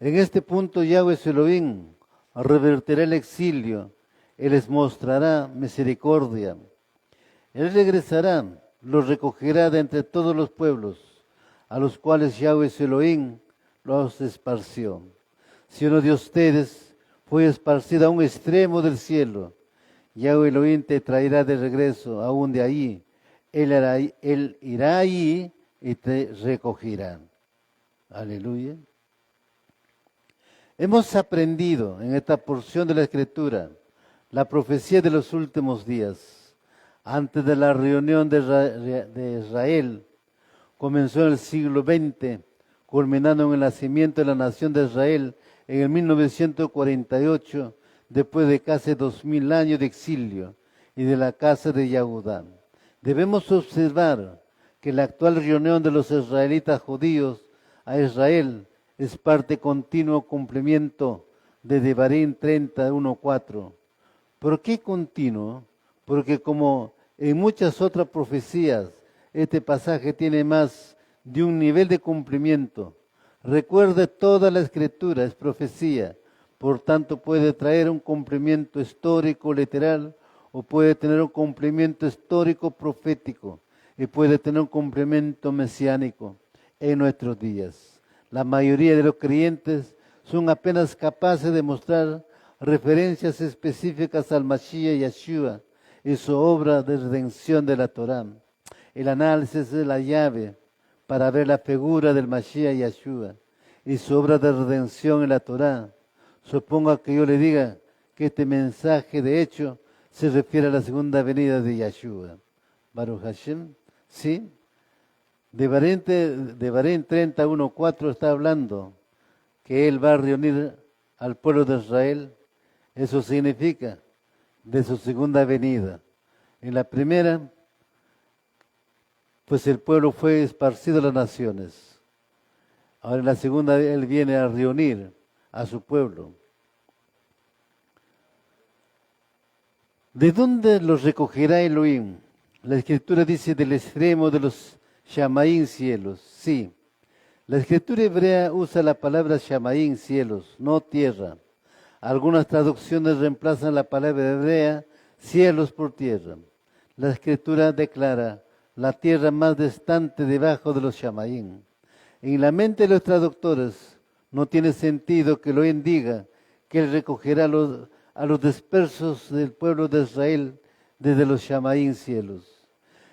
[SPEAKER 1] En este punto Yahweh su Elohim revertirá el exilio y les mostrará misericordia. Él regresará, los recogerá de entre todos los pueblos, a los cuales Yahweh su Elohim los esparció. Si uno de ustedes fue esparcido a un extremo del cielo, Yahweh Elohim te traerá de regreso aún de ahí. Él irá allí y te recogerá. Aleluya. Hemos aprendido en esta porción de la Escritura la profecía de los últimos días. Antes de la reunión de Israel, comenzó en el siglo XX, culminando en el nacimiento de la nación de Israel en el 1948, después de casi 2000 años de exilio y de la casa de Yahudá. Debemos observar que la actual reunión de los israelitas judíos a Israel es parte continuo cumplimiento de Devarim 31:4. ¿Por qué continuo? Porque como en muchas otras profecías, este pasaje tiene más de un nivel de cumplimiento. Recuerde, toda la Escritura es profecía, por tanto puede traer un cumplimiento histórico literal o puede tener un cumplimiento histórico profético y puede tener un cumplimiento mesiánico en nuestros días. La mayoría de los creyentes son apenas capaces de mostrar referencias específicas al Mashiach Yeshua y su obra de redención de la Torá. El análisis es la llave para ver la figura del Mashiach Yeshua y su obra de redención en la Torá. Suponga que yo le diga que este mensaje de hecho se refiere a la segunda venida de Yeshua. Baruch Hashem, ¿sí? Devarim 31:4 está hablando que Él va a reunir al pueblo de Israel. Eso significa de su segunda venida. En la primera, pues el pueblo fue esparcido a las naciones. Ahora en la segunda Él viene a reunir a su pueblo. ¿De dónde los recogerá Elohim? La Escritura dice del extremo de los Shamaín cielos. Sí, la Escritura hebrea usa la palabra Shamaín cielos, no tierra. Algunas traducciones reemplazan la palabra hebrea cielos por tierra. La Escritura declara la tierra más distante debajo de los Shamaín. En la mente de los traductores no tiene sentido que Elohim diga que Él recogerá a los dispersos del pueblo de Israel desde los Shamaín cielos.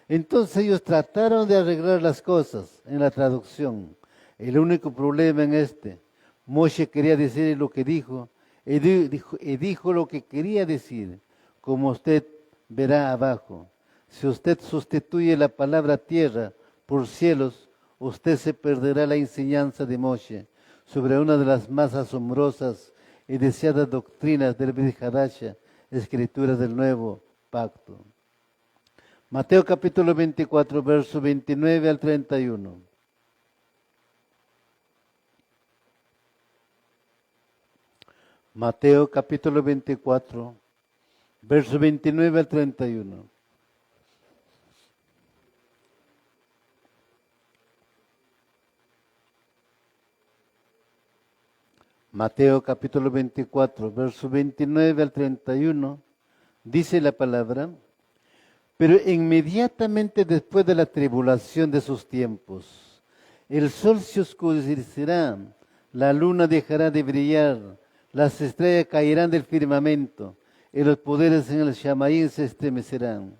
[SPEAKER 1] Entonces ellos trataron de arreglar las cosas en la traducción. El único problema en Moshe quería decir lo que dijo, y dijo lo que quería decir, como usted verá abajo. Si usted sustituye la palabra tierra por cielos, usted se perderá la enseñanza de Moshe sobre una de las más asombrosas y deseadas doctrinas del Brit Hadasha, escrituras del Nuevo Pacto. Mateo capítulo 24, verso 29 al 31. Mateo capítulo 24, verso 29 al 31. Mateo capítulo 24, verso 29 al 31, dice la palabra: pero inmediatamente después de la tribulación de sus tiempos, el sol se oscurecerá, la luna dejará de brillar, las estrellas caerán del firmamento, y los poderes en el Shamaín se estremecerán.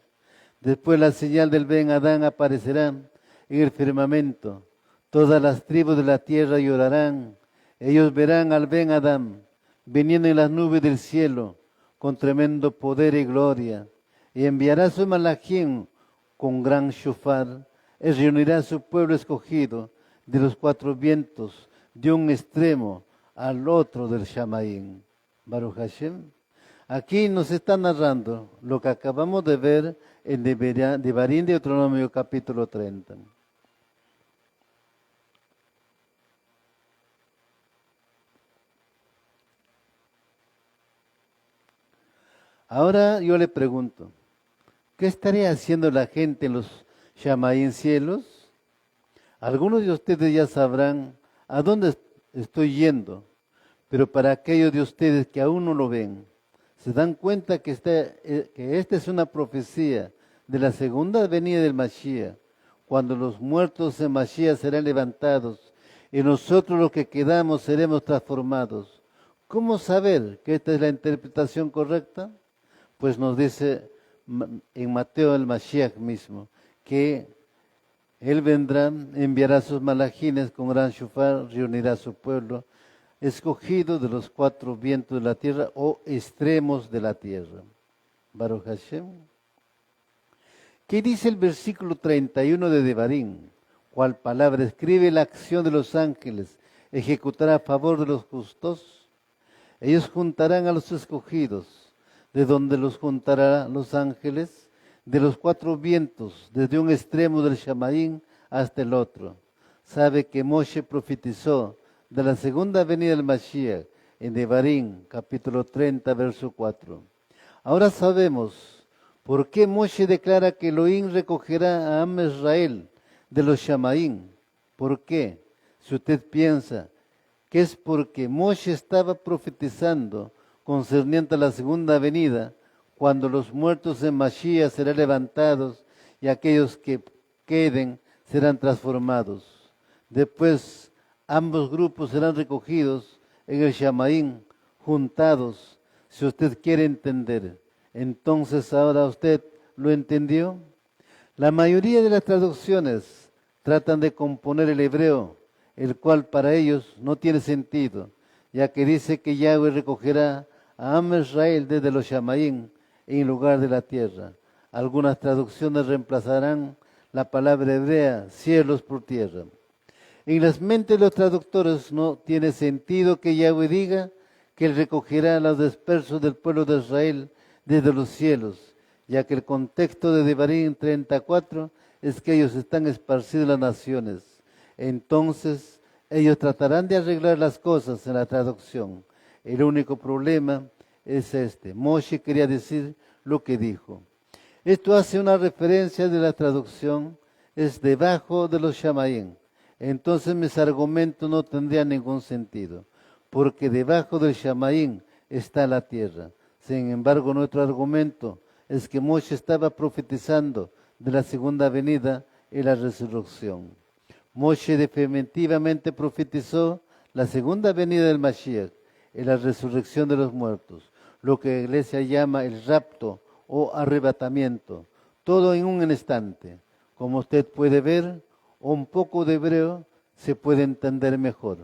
[SPEAKER 1] Después la señal del Ben Adán aparecerá en el firmamento. Todas las tribus de la tierra llorarán. Ellos verán al Ben Adán viniendo en las nubes del cielo con tremendo poder y gloria. Y enviará su malachim con gran shofar, y reunirá a su pueblo escogido de los cuatro vientos, de un extremo al otro del Shamaín. Baruch Hashem. Aquí nos está narrando lo que acabamos de ver en Devarim de Deuteronomio capítulo 30. Ahora yo le pregunto, ¿qué estaría haciendo la gente en los Shamaín cielos? Algunos de ustedes ya sabrán a dónde estoy yendo, pero para aquellos de ustedes que aún no lo ven, se dan cuenta que esta es una profecía de la segunda venida del Mashiach, cuando los muertos en Mashiach serán levantados y nosotros los que quedamos seremos transformados. ¿Cómo saber que esta es la interpretación correcta? Pues nos dice en Mateo el Mashiach mismo, que Él vendrá, enviará sus malachines con gran shofar, reunirá a su pueblo, escogido de los cuatro vientos de la tierra o extremos de la tierra. Baruch Hashem. ¿Qué dice el versículo 31 de Devarim? ¿Cuál palabra escribe la acción de los ángeles? ¿Ejecutará a favor de los justos? Ellos juntarán a los escogidos. ¿De dónde los juntará los ángeles? De los cuatro vientos, desde un extremo del Shamaín hasta el otro. Sabe que Moshe profetizó de la segunda venida del Mashiach en Devarim, capítulo 30, verso 4. Ahora sabemos por qué Moshe declara que Elohim recogerá a Am Israel de los Shamaín. ¿Por qué? Si usted piensa que es porque Moshe estaba profetizando concerniente a la segunda venida, cuando los muertos en Mashiach serán levantados y aquellos que queden serán transformados. Después ambos grupos serán recogidos en el Shamaín, juntados, si usted quiere entender. Entonces, ¿ahora usted lo entendió? La mayoría de las traducciones tratan de componer el hebreo, el cual para ellos no tiene sentido, ya que dice que Yahweh recogerá a Am Israel desde los Shamaín en lugar de la tierra. Algunas traducciones reemplazarán la palabra hebrea cielos por tierra. En las mentes de los traductores no tiene sentido que Yahweh diga que Él recogerá a los dispersos del pueblo de Israel desde los cielos, ya que el contexto de Devarim 34 es que ellos están esparcidos en las naciones. Entonces, ellos tratarán de arreglar las cosas en la traducción. El único problema es este. Moshe quería decir lo que dijo. Esto hace una referencia de la traducción, es debajo de los Shamaín. Entonces mis argumentos no tendrían ningún sentido, porque debajo del Shamaín está la tierra. Sin embargo, nuestro argumento es que Moshe estaba profetizando de la segunda venida y la resurrección. Moshe definitivamente profetizó la segunda venida del Mashiach y la resurrección de los muertos, lo que la iglesia llama el rapto o arrebatamiento, todo en un instante. Como usted puede ver, un poco de hebreo se puede entender mejor.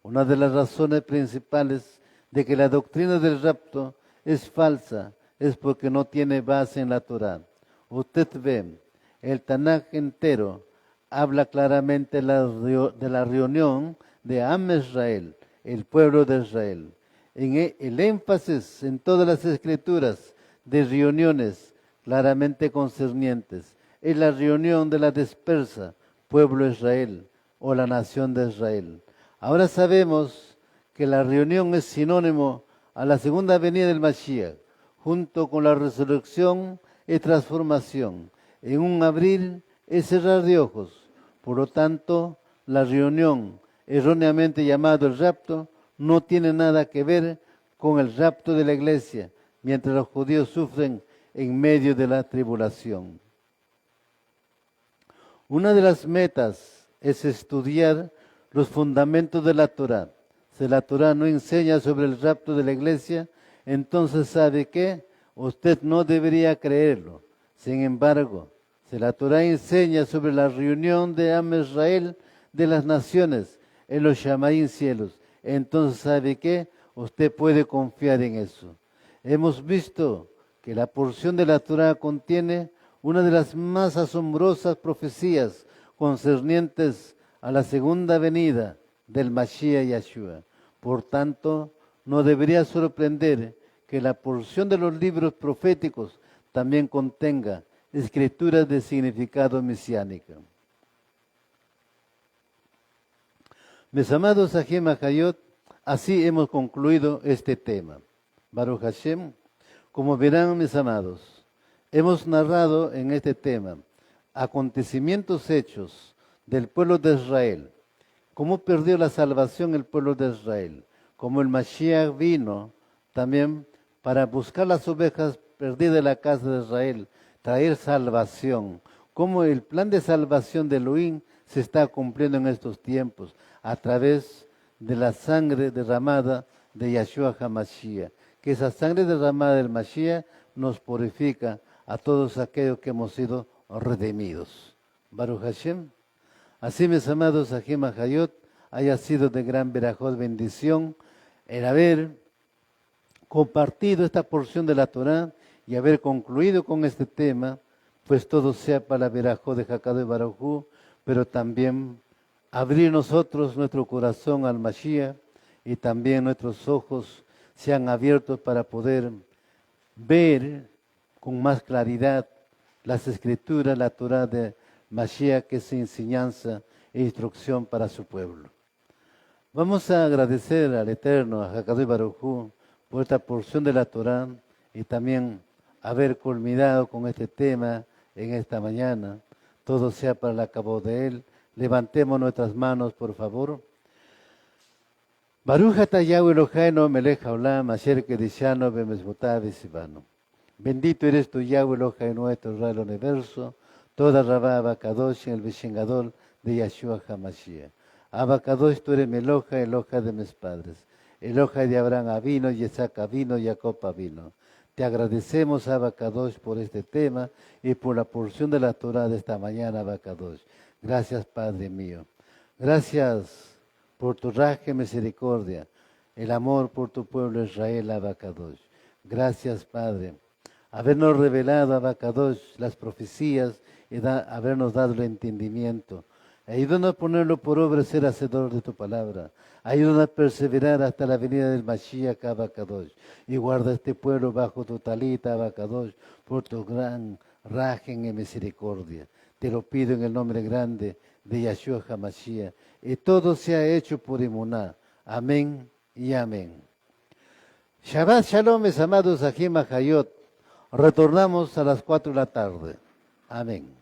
[SPEAKER 1] Una de las razones principales de que la doctrina del rapto es falsa es porque no tiene base en la Torá. Usted ve, el Tanaj entero habla claramente de la reunión de Am Israel, el pueblo de Israel. El énfasis en todas las escrituras de reuniones claramente concernientes es la reunión de la dispersa, pueblo de Israel o la nación de Israel. Ahora sabemos que la reunión es sinónimo a la segunda venida del Mashiach, junto con la resurrección y transformación, en un abrir y cerrar de ojos. Por lo tanto, la reunión, erróneamente llamado el rapto, no tiene nada que ver con el rapto de la iglesia, mientras los judíos sufren en medio de la tribulación. Una de las metas es estudiar los fundamentos de la Torá. Si la Torá no enseña sobre el rapto de la iglesia, entonces ¿sabe qué? Usted no debería creerlo. Sin embargo, si la Torá enseña sobre la reunión de Am Israel de las naciones en los Shamaín cielos, entonces ¿sabe qué? Usted puede confiar en eso. Hemos visto que la porción de la Torá contiene una de las más asombrosas profecías concernientes a la segunda venida del Mashiach Yeshua. Por tanto, no debería sorprender que la porción de los libros proféticos también contenga escrituras de significado mesiánico. Mis amados Ajem Hayot, así hemos concluido este tema. Baruch Hashem, como verán mis amados, hemos narrado en este tema acontecimientos hechos del pueblo de Israel, cómo perdió la salvación el pueblo de Israel, cómo el Mashiach vino también para buscar las ovejas perdidas de la casa de Israel, traer salvación, cómo el plan de salvación de Elohim se está cumpliendo en estos tiempos a través de la sangre derramada de Yeshua HaMashiach, que esa sangre derramada del Mashiach nos purifica a todos aquellos que hemos sido redimidos. Baruch Hashem. Así, mis amados Ajem Hayot, haya sido de gran verajot bendición el haber compartido esta porción de la Torá y haber concluido con este tema, pues todo sea para la verajot de Hakadosh Baruj Hu, pero también abrir nosotros nuestro corazón al Mashiach y también nuestros ojos sean abiertos para poder ver con más claridad las escrituras, la Torá de Mashiach, que es enseñanza e instrucción para su pueblo. Vamos a agradecer al Eterno, a Hakadosh Baruj Hu, por esta porción de la Torá y también haber culminado con este tema en esta mañana. Todo sea para el acabo de Él. Levantemos nuestras manos, por favor. Baruch atah Yahweh Eloheinu melech haolam asher kedishanu bemezvotav v'sivanu. Bendito eres tu Yahweh Elohai nuestro, Rey del universo, toda Rabá Abacadosh en el Beshengadol de Yahshua HaMashiach. Abacadosh, tú eres mi Elohai, Elohai de mis padres. Elohai de Abraham avino, Isaac avino, Jacob avino. Te agradecemos, Abacadosh, por este tema y por la porción de la Torah de esta mañana, Abacadosh. Gracias, Padre mío. Gracias por tu raje misericordia, el amor por tu pueblo Israel, Abacadosh. Gracias, Padre. Habernos revelado, Abacadosh, las profecías y habernos dado el entendimiento. Ayúdanos a ponerlo por obra, ser hacedor de tu palabra. Ayúdanos a perseverar hasta la venida del Mashiach, Abacadosh. Y guarda este pueblo bajo tu talita, Abacadosh, por tu gran rajen y misericordia. Te lo pido en el nombre grande de Yahshua HaMashiach. Y todo sea hecho por Emuná. Amén y amén. Shabbat Shalom, mis amados Ajim Hayot. Retornamos a las 4 de la tarde. Amén.